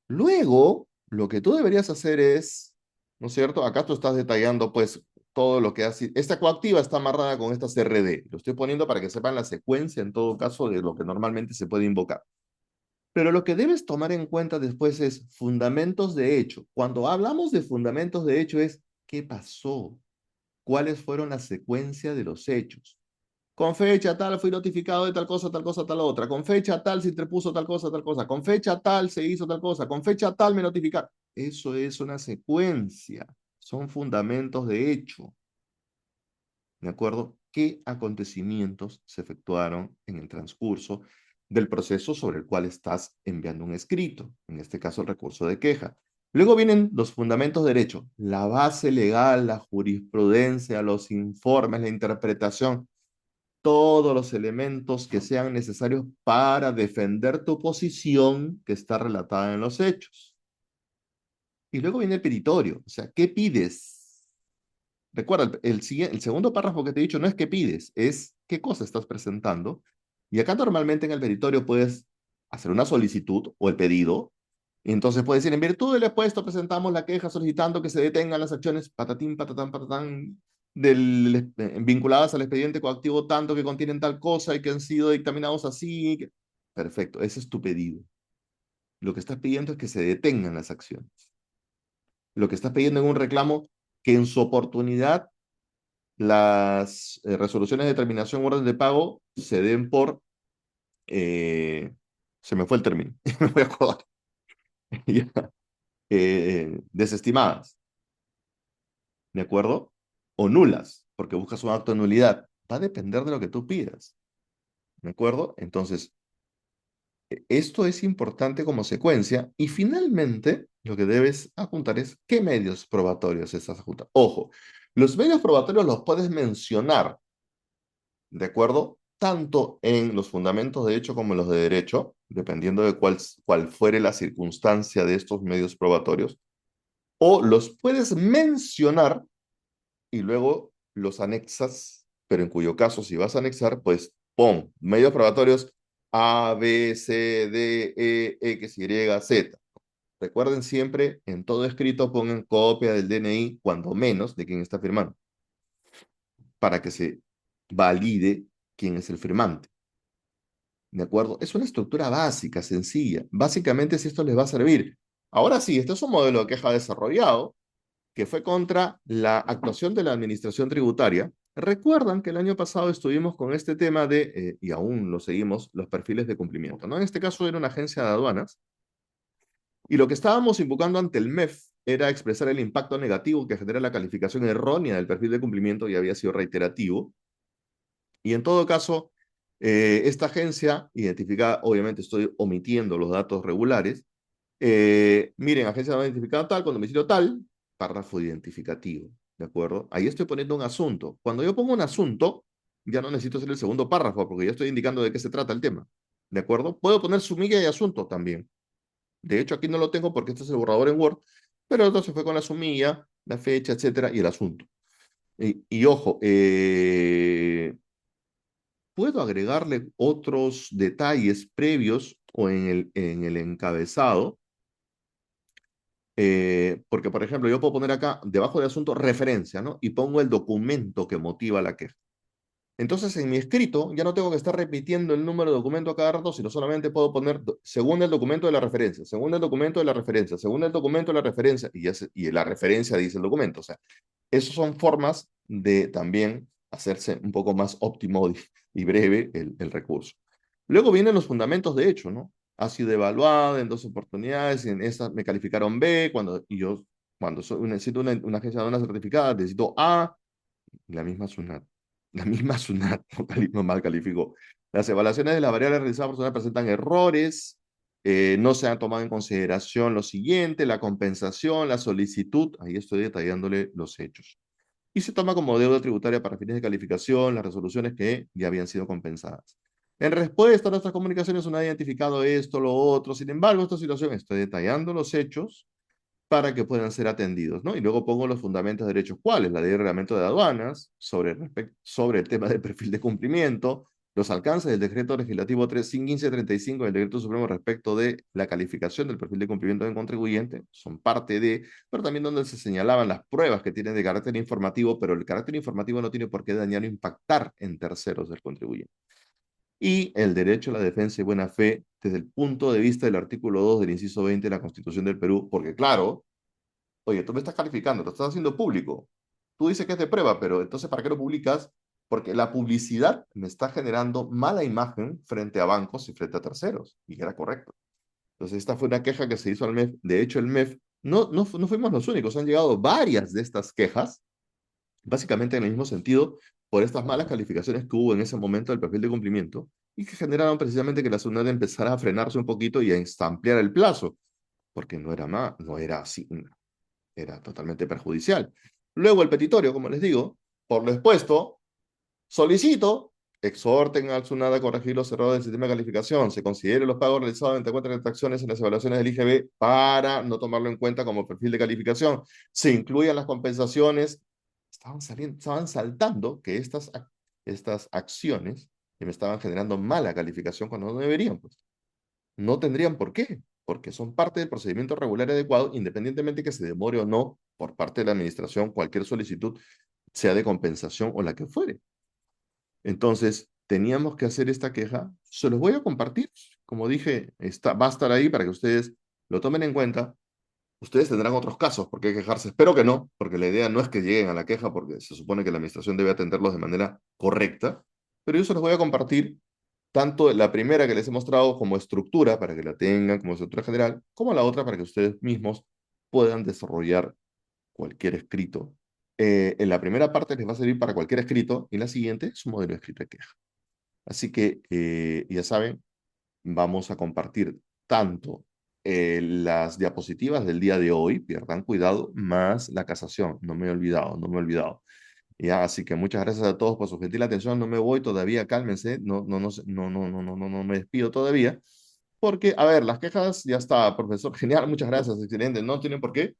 Luego, lo que tú deberías hacer es, ¿no es cierto? Acá tú estás detallando, pues, todo lo que hace. Esta coactiva está amarrada con esta CRD. Lo estoy poniendo para que sepan la secuencia, en todo caso, de lo que normalmente se puede invocar. Pero lo que debes tomar en cuenta después es fundamentos de hecho. Cuando hablamos de fundamentos de hecho es, ¿qué pasó? ¿Cuáles fueron la secuencia de los hechos? Con fecha tal fui notificado de tal cosa, tal otra. Con fecha tal se interpuso tal cosa, tal cosa. Con fecha tal se hizo tal cosa. Con fecha tal me notificaron. Eso es una secuencia. Son fundamentos de hecho. ¿De acuerdo? ¿Qué acontecimientos se efectuaron en el transcurso del proceso sobre el cual estás enviando un escrito? En este caso, el recurso de queja. Luego vienen los fundamentos de derecho, la base legal, la jurisprudencia, los informes, la interpretación, todos los elementos que sean necesarios para defender tu posición que está relatada en los hechos. Y luego viene el petitorio, o sea, ¿qué pides? Recuerda, el segundo párrafo que te he dicho no es qué pides, es qué cosa estás presentando. Y acá normalmente en el petitorio puedes hacer una solicitud o el pedido. Y entonces puedes decir, en virtud del expuesto, presentamos la queja solicitando que se detengan las acciones patatín, patatán, patatán, vinculadas al expediente coactivo tanto que contienen tal cosa y que han sido dictaminados así. Perfecto, ese es tu pedido. Lo que estás pidiendo es que se detengan las acciones. Lo que estás pidiendo en un reclamo que en su oportunidad las resoluciones de determinación o orden de pago se den por, eh, se me fue el término, me voy a acordar, desestimadas, ¿de acuerdo? O nulas, porque buscas un acto de nulidad. Va a depender de lo que tú pidas, ¿de acuerdo? Entonces, esto es importante como secuencia y finalmente lo que debes apuntar es qué medios probatorios estás ajuntando. Ojo, los medios probatorios los puedes mencionar, ¿de acuerdo? Tanto en los fundamentos de hecho como en los de derecho, dependiendo de cuál fuere la circunstancia de estos medios probatorios, o los puedes mencionar y luego los anexas, pero en cuyo caso si vas a anexar, pues pon medios probatorios A, B, C, D, E, X, Y, Z. Recuerden siempre, en todo escrito pongan copia del DNI, cuando menos de quien está firmando, para que se valide quién es el firmante. ¿De acuerdo? Es una estructura básica, sencilla. Básicamente, si esto les va a servir. Ahora sí, este es un modelo de queja desarrollado que fue contra la actuación de la administración tributaria. Recuerdan que el año pasado estuvimos con este tema de, y aún lo seguimos, los perfiles de cumplimiento, ¿no? En este caso era una agencia de aduanas, y lo que estábamos invocando ante el MEF era expresar el impacto negativo que genera la calificación errónea del perfil de cumplimiento y había sido reiterativo. Y en todo caso, esta agencia, identificada, obviamente estoy omitiendo los datos regulares, miren, agencia no identificada tal, con domicilio tal, párrafo identificativo, ¿de acuerdo? Ahí estoy poniendo un asunto. Cuando yo pongo un asunto, ya no necesito hacer el segundo párrafo, porque ya estoy indicando de qué se trata el tema, ¿de acuerdo? Puedo poner sumilla y asunto también. De hecho, aquí no lo tengo porque este es el borrador en Word, pero entonces fue con la sumilla, la fecha, etcétera, y el asunto. Y ojo, puedo agregarle otros detalles previos o en el encabezado, porque, por ejemplo, yo puedo poner acá, debajo de asunto, referencia, ¿no? Y pongo el documento que motiva la queja. Entonces, en mi escrito, ya no tengo que estar repitiendo el número de documento a cada rato, sino solamente puedo poner según el documento de la referencia, según el documento de la referencia, según el documento de la referencia, y la referencia dice el documento. O sea, esas son formas de también hacerse un poco más óptimo y breve el recurso. Luego vienen los fundamentos de hecho, ¿no? Ha sido evaluada en dos oportunidades, y en esa me calificaron B, cuando necesito una agencia de una certificada, necesito A, y la misma SUNAT no mal calificó. Las evaluaciones de las variables realizadas por SUNAT presentan errores, no se ha tomado en consideración lo siguiente, la compensación, la solicitud, ahí estoy detallándole los hechos. Y se toma como deuda tributaria para fines de calificación las resoluciones que ya habían sido compensadas. En respuesta a nuestras comunicaciones, uno ha identificado esto, lo otro. Sin embargo, esta situación, estoy detallando los hechos para que puedan ser atendidos, ¿no? Y luego pongo los fundamentos de derechos cuáles, la ley de reglamento de aduanas, sobre el tema del perfil de cumplimiento, los alcances del decreto legislativo 1535 del decreto supremo respecto de la calificación del perfil de cumplimiento del contribuyente, son parte de, pero también donde se señalaban las pruebas que tienen de carácter informativo, pero el carácter informativo no tiene por qué dañar o impactar en terceros del contribuyente. Y el derecho a la defensa y buena fe desde el punto de vista del artículo 2 del inciso 20 de la Constitución del Perú, porque claro, oye, tú me estás calificando, lo estás haciendo público. Tú dices que es de prueba, pero entonces, ¿para qué lo publicas? Porque la publicidad me está generando mala imagen frente a bancos y frente a terceros. Y era correcto. Entonces, esta fue una queja que se hizo al MEF. De hecho, el MEF, no fuimos los únicos, han llegado varias de estas quejas, básicamente en el mismo sentido, por estas malas calificaciones que hubo en ese momento del perfil de cumplimiento y que generaron precisamente que la SUNAT empezara a frenarse un poquito y a ampliar el plazo, porque no era más, no era así, era totalmente perjudicial. Luego el petitorio, como les digo, por lo expuesto, solicito, exhorten al SUNAT a corregir los errores del sistema de calificación, se considere los pagos realizados mediante cuentas de transacciones en las evaluaciones del IGB para no tomarlo en cuenta como perfil de calificación, se incluyan las compensaciones, estaban saltando que estas acciones que me estaban generando mala calificación cuando no deberían, pues. No tendrían por qué, porque son parte del procedimiento regular y adecuado, independientemente que se demore o no por parte de la administración cualquier solicitud, sea de compensación o la que fuere. Entonces, teníamos que hacer esta queja. Se los voy a compartir. Como dije, va a estar ahí para que ustedes lo tomen en cuenta. Ustedes tendrán otros casos por qué quejarse. Espero que no, porque la idea no es que lleguen a la queja, porque se supone que la administración debe atenderlos de manera correcta. Pero yo se los voy a compartir tanto la primera que les he mostrado como estructura, para que la tengan como estructura general, como la otra para que ustedes mismos puedan desarrollar cualquier escrito. En la primera parte les va a servir para cualquier escrito y la siguiente es un modelo de escrito de queja. Así que ya saben, vamos a compartir tanto las diapositivas del día de hoy, pierdan cuidado, más la casación. No me he olvidado, no me he olvidado. Ya, así que muchas gracias a todos por su gentil atención. No me voy todavía, cálmense. No me despido todavía. Porque, a ver, las quejas, ya está, profesor, genial, muchas gracias, excelente, no tienen por qué.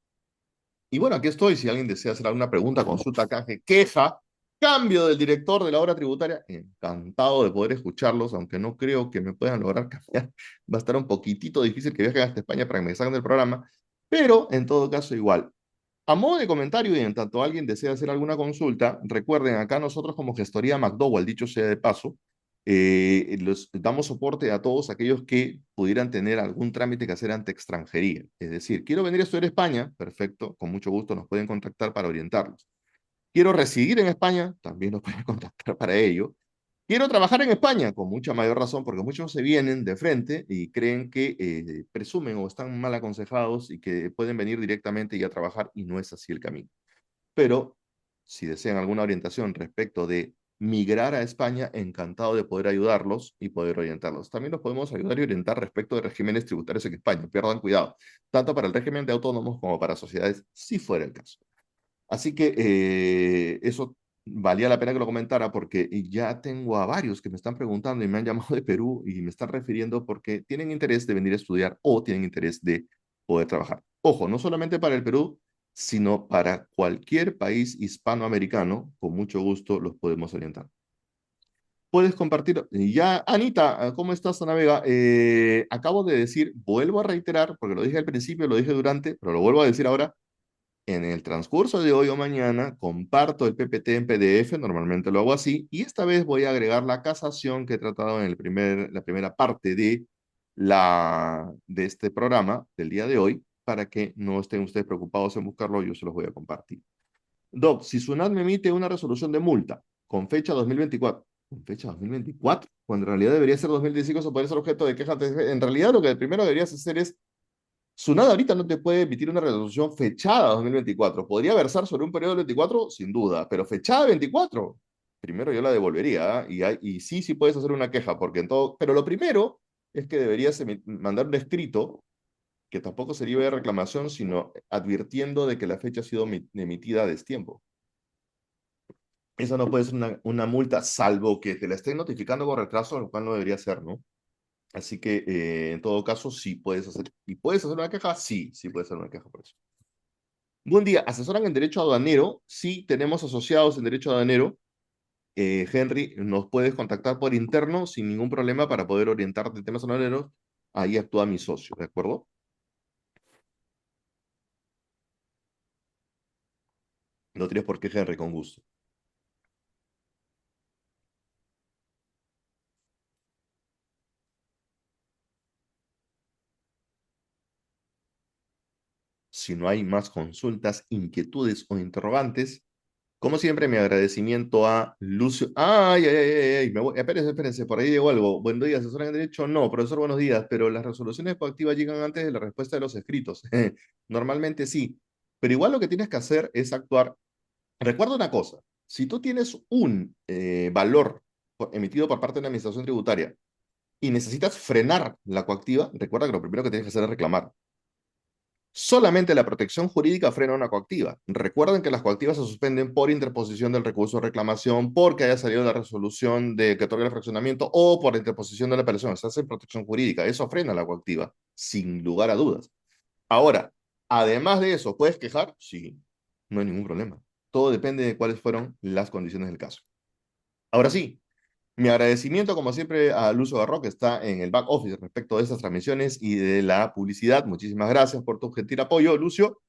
Y bueno, aquí estoy, si alguien desea hacer alguna pregunta, consulta, canje, queja, cambio del director de la obra tributaria, encantado de poder escucharlos, aunque no creo que me puedan lograr cambiar. Va a estar un poquitito difícil que viajen hasta España para que me saquen del programa, pero en todo caso igual. A modo de comentario, y en tanto alguien desea hacer alguna consulta, recuerden, acá nosotros como Gestoría McDowell, dicho sea de paso, les damos soporte a todos aquellos que pudieran tener algún trámite que hacer ante extranjería. Es decir, quiero venir a estudiar a España, perfecto, con mucho gusto nos pueden contactar para orientarlos. Quiero residir en España, también nos pueden contactar para ello. Quiero trabajar en España, con mucha mayor razón, porque muchos se vienen de frente y creen que presumen o están mal aconsejados y que pueden venir directamente y a trabajar, y no es así el camino. Pero si desean alguna orientación respecto de migrar a España, encantado de poder ayudarlos y poder orientarlos. También los podemos ayudar y orientar respecto de regímenes tributarios en España. Pierdan cuidado, tanto para el régimen de autónomos como para sociedades, si fuera el caso. Así que eso valía la pena que lo comentara porque ya tengo a varios que me están preguntando y me han llamado de Perú y me están refiriendo porque tienen interés de venir a estudiar o tienen interés de poder trabajar. Ojo, no solamente para el Perú, sino para cualquier país hispanoamericano, con mucho gusto los podemos orientar. Puedes compartir. Ya, Anita, ¿cómo estás, Ana Vega? Acabo de decir, vuelvo a reiterar, porque lo dije al principio, lo dije durante, pero lo vuelvo a decir ahora, en el transcurso de hoy o mañana comparto el PPT en PDF, normalmente lo hago así, y esta vez voy a agregar la casación que he tratado en la primera parte de este programa del día de hoy, para que no estén ustedes preocupados en buscarlo, yo se los voy a compartir. Doc, si SUNAT me emite una resolución de multa con fecha 2024, con fecha 2024, cuando en realidad debería ser 2015, eso podría ser objeto de queja. En realidad lo que primero deberías hacer es SUNAT ahorita no te puede emitir una resolución fechada 2024. Podría versar sobre un periodo de 24, sin duda, pero fechada 24. Primero yo la devolvería, ¿ah? Y sí puedes hacer una queja, porque en todo. Pero lo primero es que deberías mandar un escrito, que tampoco sería de reclamación, sino advirtiendo de que la fecha ha sido emitida a destiempo. Eso no puede ser una multa, salvo que te la estén notificando con retraso, lo cual no debería ser, ¿no? Así que en todo caso, sí puedes hacer. ¿Y puedes hacer una queja? Sí, sí puedes hacer una queja por eso. Buen día, ¿asesoran en derecho aduanero? Sí, tenemos asociados en derecho aduanero. Henry, nos puedes contactar por interno sin ningún problema para poder orientarte en temas aduaneros. Ahí actúa mi socio, ¿de acuerdo? No tienes por qué, Henry, con gusto. Si no hay más consultas, inquietudes o interrogantes, como siempre, mi agradecimiento a Lucio. Ay, ay, ay, ay, ay, espérense, espérense, por ahí llegó algo. Buen día, asesor en derecho. No, profesor, buenos días, pero las resoluciones coactivas llegan antes de la respuesta de los escritos. Normalmente sí, pero igual lo que tienes que hacer es actuar. Recuerda una cosa, si tú tienes un valor emitido por parte de una administración tributaria y necesitas frenar la coactiva, recuerda que lo primero que tienes que hacer es reclamar. Solamente la protección jurídica frena una coactiva. Recuerden que las coactivas se suspenden por interposición del recurso de reclamación, porque haya salido la resolución de que otorga el fraccionamiento o por interposición de la apelación. Se hace protección jurídica. Eso frena la coactiva, sin lugar a dudas. Ahora, además de eso, ¿puedes quejar? Sí, no hay ningún problema. Todo depende de cuáles fueron las condiciones del caso. Ahora sí, mi agradecimiento, como siempre, a Lucio Garro, que está en el back office respecto de estas transmisiones y de la publicidad. Muchísimas gracias por tu gentil apoyo, Lucio.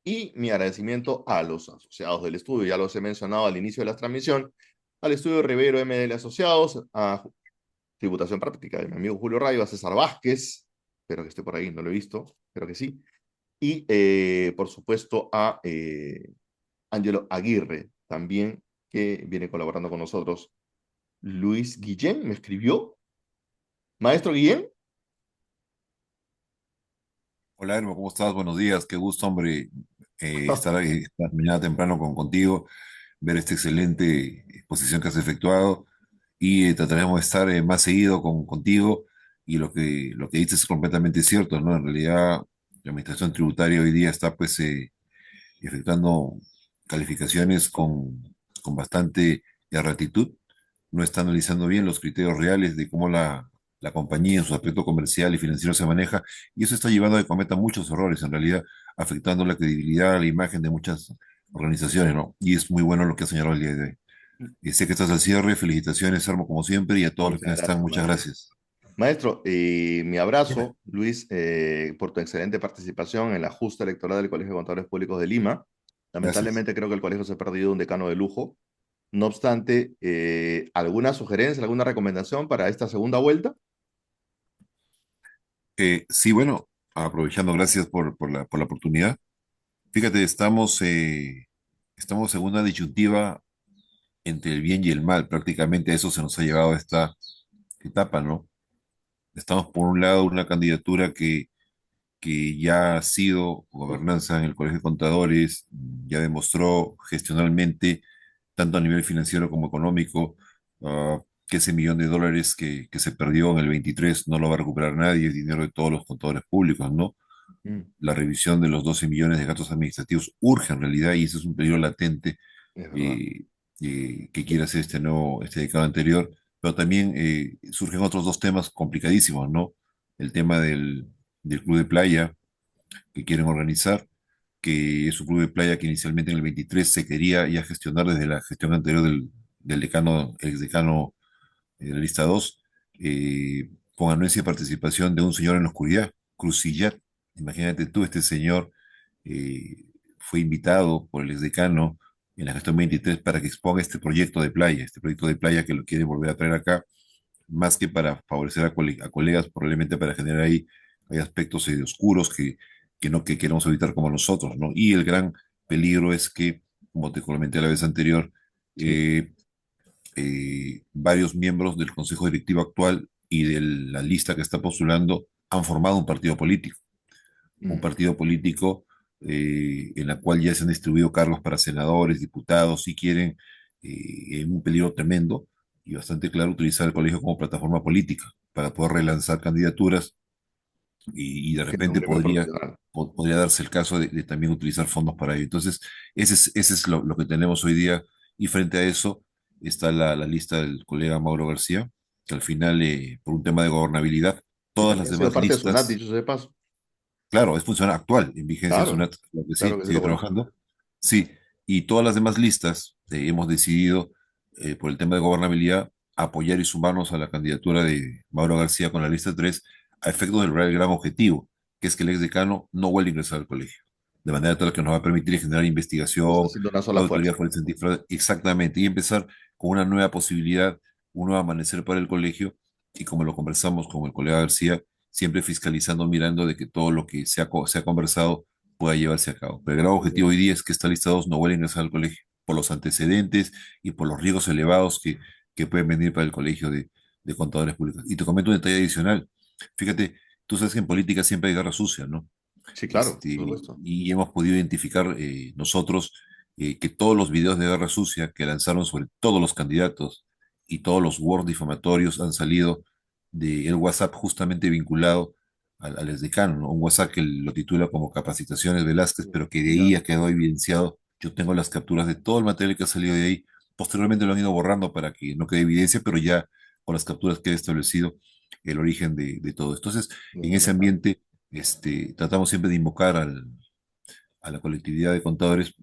Y mi agradecimiento a los asociados del estudio. Ya los he mencionado al inicio de la transmisión. Al estudio Rivero ML Asociados, a Tributación Práctica de mi amigo Julio Rayo, a César Vázquez. Espero que esté por ahí, no lo he visto. Espero que sí. Y, por supuesto, a Ángelo Aguirre, también, que viene colaborando con nosotros. Luis Guillén me escribió. Maestro Guillén. Hola, Hermo, ¿cómo estás? Buenos días, qué gusto, hombre, estar ahí esta mañana temprano contigo, ver esta excelente exposición que has efectuado y trataremos de estar más seguido contigo y lo que dices es completamente cierto, ¿no? En realidad, la administración tributaria hoy día está pues efectuando calificaciones con bastante erratitud, no está analizando bien los criterios reales de cómo la compañía en su aspecto comercial y financiero se maneja, y eso está llevando a que cometa muchos errores, en realidad, afectando la credibilidad, la imagen de muchas organizaciones, ¿no? Y es muy bueno lo que ha señalado el día de hoy. Y sé que estás al cierre, felicitaciones, Armo, como siempre, y a todos los que Muchas están, gracias, muchas maestro. gracias. Maestro, mi Dime. abrazo, Luis, por tu excelente participación en la justa electoral del Colegio de Contadores Públicos de Lima. Gracias. Lamentablemente creo que el colegio se ha perdido un decano de lujo. No obstante, ¿alguna sugerencia, alguna recomendación para esta segunda vuelta? Sí, bueno, aprovechando, gracias por la oportunidad. Fíjate, estamos en una disyuntiva entre el bien y el mal. Prácticamente a eso se nos ha llevado esta etapa, ¿no? Estamos por un lado una candidatura que ya ha sido gobernanza en el Colegio de Contadores, ya demostró gestionalmente, tanto a nivel financiero como económico, que ese $1 millón que se perdió en el 23 no lo va a recuperar nadie, es dinero de todos los contadores públicos, ¿no? Mm, La revisión de los 12 millones de gastos administrativos urge en realidad y ese es un peligro latente es verdad, eh, que quiere hacer este decado anterior, pero también surgen otros dos temas complicadísimos, ¿no? El tema del club de playa que quieren organizar, que es un club de playa que inicialmente en el 23 se quería ya gestionar desde la gestión anterior del decano, ex decano de la lista 2, con anuencia de participación de un señor en la oscuridad, Crucillat. Imagínate tú, este señor fue invitado por el exdecano en la gestión 23 para que exponga este proyecto de playa que lo quiere volver a traer acá, más que para favorecer a colegas, probablemente para generar ahí hay aspectos oscuros que queremos evitar como nosotros, ¿no? Y el gran peligro es que, como te comenté la vez anterior, sí. eh, varios miembros del consejo directivo actual y de la lista que está postulando han formado un Mm, partido político en la cual ya se han distribuido cargos para senadores, diputados, y quieren, en un peligro tremendo y bastante claro, utilizar el colegio como plataforma política. para poder relanzar candidaturas y de Siendo un repente gremio profesional. podría darse el caso de también utilizar fondos para ello. Entonces, ese es lo que tenemos hoy día y frente a eso está la lista del colega Mauro García, que al final, por un tema de gobernabilidad, Que todas las también ha sido demás parte de SUNAT, listas. dicho sea de paso. Claro, es funcionario actual, en vigencia Claro, SUNAT, claro que claro sí, que sí sigue lo conozco. trabajando. Sí, y todas las demás listas hemos decidido, por el tema de gobernabilidad, apoyar y sumarnos a la candidatura de Mauro García con la lista 3 a efectos del real gran objetivo, que es que el ex decano no vuelva a ingresar al colegio. De manera tal que nos va a permitir generar Se está investigación, haciendo una sola fuerza. auditoría forense antifraude, exactamente, y empezar con una nueva posibilidad, un nuevo amanecer para el colegio, y como lo conversamos con el colega García, siempre fiscalizando, mirando de que todo lo que se ha conversado pueda llevarse a cabo. Pero el gran Muy objetivo bien. hoy día es que esta lista 2 no vuelva a ingresar al colegio por los antecedentes y por los riesgos elevados que pueden venir para el colegio de contadores públicos. Y te comento un detalle adicional. Fíjate, tú sabes que en política siempre hay guerra sucia, ¿no? Sí, claro, por supuesto. Y hemos podido identificar nosotros que todos los videos de guerra sucia que lanzaron sobre todos los candidatos y todos los Word difamatorios han salido del WhatsApp justamente vinculado al exdecano, ¿no? Un WhatsApp que lo titula como Capacitaciones Velázquez, pero que de ahí Ya, ha quedado evidenciado. Yo tengo las capturas de todo el material que ha salido de ahí. Posteriormente lo han ido borrando para que no quede evidencia, pero ya con las capturas que he establecido el origen de todo esto. Entonces, en ese interesante. ambiente, tratamos siempre de invocar a la colectividad de contadores,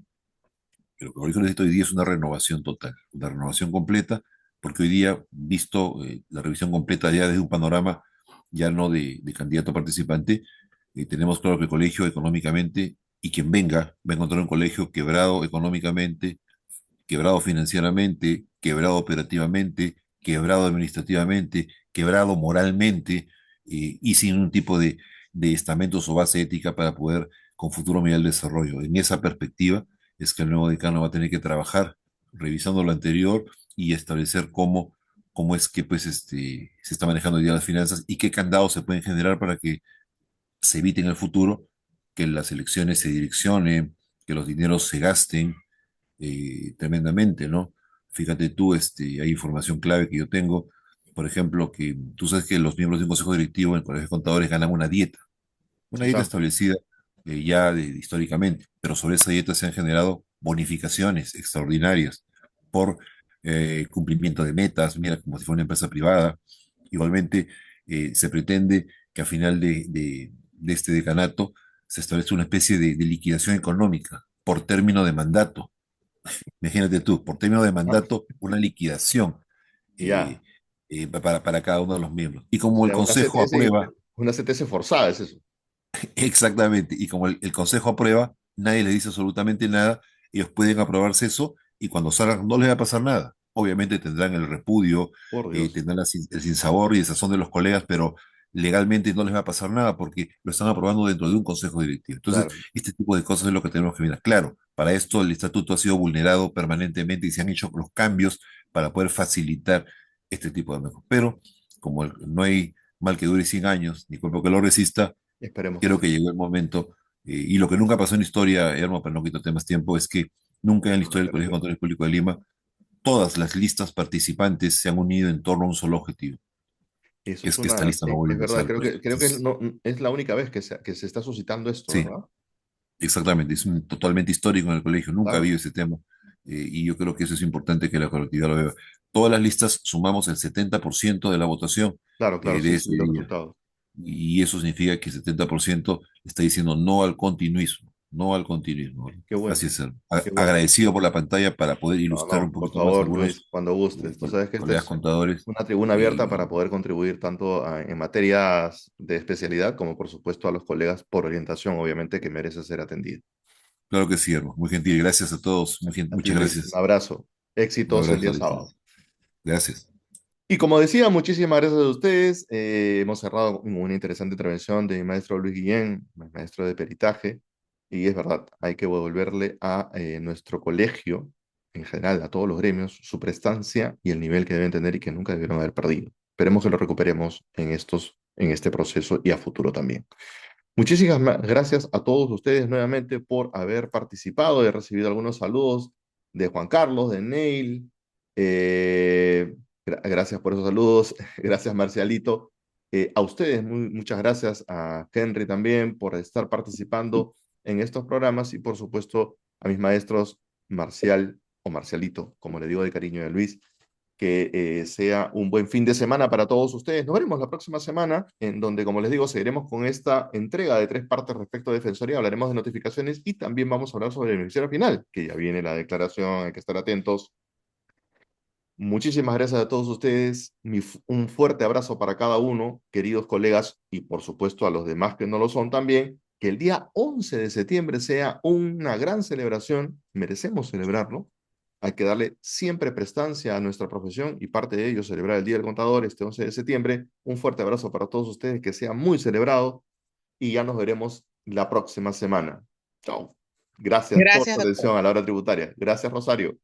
pero lo que necesito hoy día es una renovación total, una renovación completa, porque hoy día, visto la revisión completa ya desde un panorama ya no de candidato participante, tenemos claro que el colegio económicamente y quien va a encontrar un colegio quebrado económicamente, quebrado financieramente, quebrado operativamente, quebrado administrativamente, quebrado moralmente y sin un tipo de estamentos o base ética para poder con futuro mirar el desarrollo. En esa perspectiva es que el nuevo decano va a tener que trabajar revisando lo anterior y establecer cómo es que pues, se está manejando hoy día las finanzas y qué candados se pueden generar para que se evite en el futuro que las elecciones se direccionen, que los dineros se gasten tremendamente, ¿no? Fíjate tú, hay información clave que yo tengo, por ejemplo, que tú sabes que los miembros de un consejo directivo en el Colegio de Contadores ganan una Sí, dieta claro. establecida ya históricamente, pero sobre esa dieta se han generado bonificaciones extraordinarias por cumplimiento de metas, mira, como si fuera una empresa privada. Igualmente, se pretende que a final de este decanato se establezca una especie de liquidación económica por término de mandato. Imagínate tú, por término de Ah, mandato, una liquidación eh, ya. para cada uno de los miembros. Y O como el sea, Consejo aprueba, Una CTS forzada es eso. exactamente, y como el Consejo aprueba, nadie le dice absolutamente nada, ellos pueden aprobarse eso y cuando salgan no les va a pasar nada. Obviamente tendrán el repudio, Por Dios. tendrán el sinsabor y el sazón de los colegas, pero legalmente no les va a pasar nada porque lo están aprobando dentro de un consejo directivo. Entonces, Claro. este tipo de cosas es lo que tenemos que mirar. Claro, para esto el estatuto ha sido vulnerado permanentemente y se han hecho los cambios para poder facilitar este tipo de mejor. Pero como no hay mal que dure 100 años, ni cuerpo que lo resista, Esperemos que creo sí. que llegó el momento, y lo que nunca pasó en la historia, Hermo, para no quitarte más tiempo, es que nunca en la historia del Colegio de Contadores Públicos de Lima, todas las listas participantes se han unido en torno a un solo objetivo, Eso que es es que esta una, lista no vuelva a es ingresar verdad, al colegio. creo que Entonces, no, es la única vez que se está suscitando esto, sí, ¿verdad? exactamente, es totalmente histórico en el colegio, nunca ha Claro, habido ese tema, y yo creo que eso es importante que la colectividad lo vea. Todas las listas sumamos el 70% de la votación claro, claro, sí, de sí, ese los día. resultados. Y eso significa que el 70% está diciendo no al continuismo, no al continuismo. Qué Así bueno, es. qué bueno. Agradecido por la pantalla para poder No, ilustrar un no, por poquito más a favor, algunos Luis, cuando gustes. Tú sabes que esta colegas es contadores. una tribuna abierta Y para poder contribuir tanto en materias de especialidad como, por supuesto, a los colegas por orientación, obviamente, que merece ser atendido. claro que sí, hermano. Muy gentil. Gracias a todos. A ti, Muchas Luis, un gracias. abrazo. Un Éxitos el abrazo día a la sábado. distancia. Gracias. Y como decía, muchísimas gracias a ustedes. Hemos cerrado con una interesante intervención de mi maestro Luis Guillén, mi maestro de peritaje. Y es verdad, hay que devolverle a nuestro colegio, en general, a todos los gremios, su prestancia y el nivel que deben tener y que nunca debieron haber perdido. Esperemos que lo recuperemos en este proceso y a futuro también. Muchísimas gracias a todos ustedes nuevamente por haber participado. He recibido algunos saludos de Juan Carlos, de Neil. Gracias por esos saludos. Gracias, Marcialito. A ustedes, muchas gracias, a Henry también por estar participando en estos programas y por supuesto a mis maestros Marcial o Marcialito, como le digo de cariño a Luis, que sea un buen fin de semana para todos ustedes. Nos veremos la próxima semana, en donde, como les digo, seguiremos con esta entrega de 3 partes respecto a Defensoría. Hablaremos de notificaciones y también vamos a hablar sobre el beneficiario final, que ya viene la declaración, hay que estar atentos. Muchísimas gracias a todos ustedes. Un fuerte abrazo para cada uno, queridos colegas, y por supuesto a los demás que no lo son también. Que el día 11 de septiembre sea una gran celebración. Merecemos celebrarlo. Hay que darle siempre prestancia a nuestra profesión y parte de ello celebrar el Día del Contador este 11 de septiembre. Un fuerte abrazo para todos ustedes, que sea muy celebrado y ya nos veremos la próxima semana. Chao. Gracias por Gracias, su atención doctor. a la hora tributaria. Gracias, Rosario.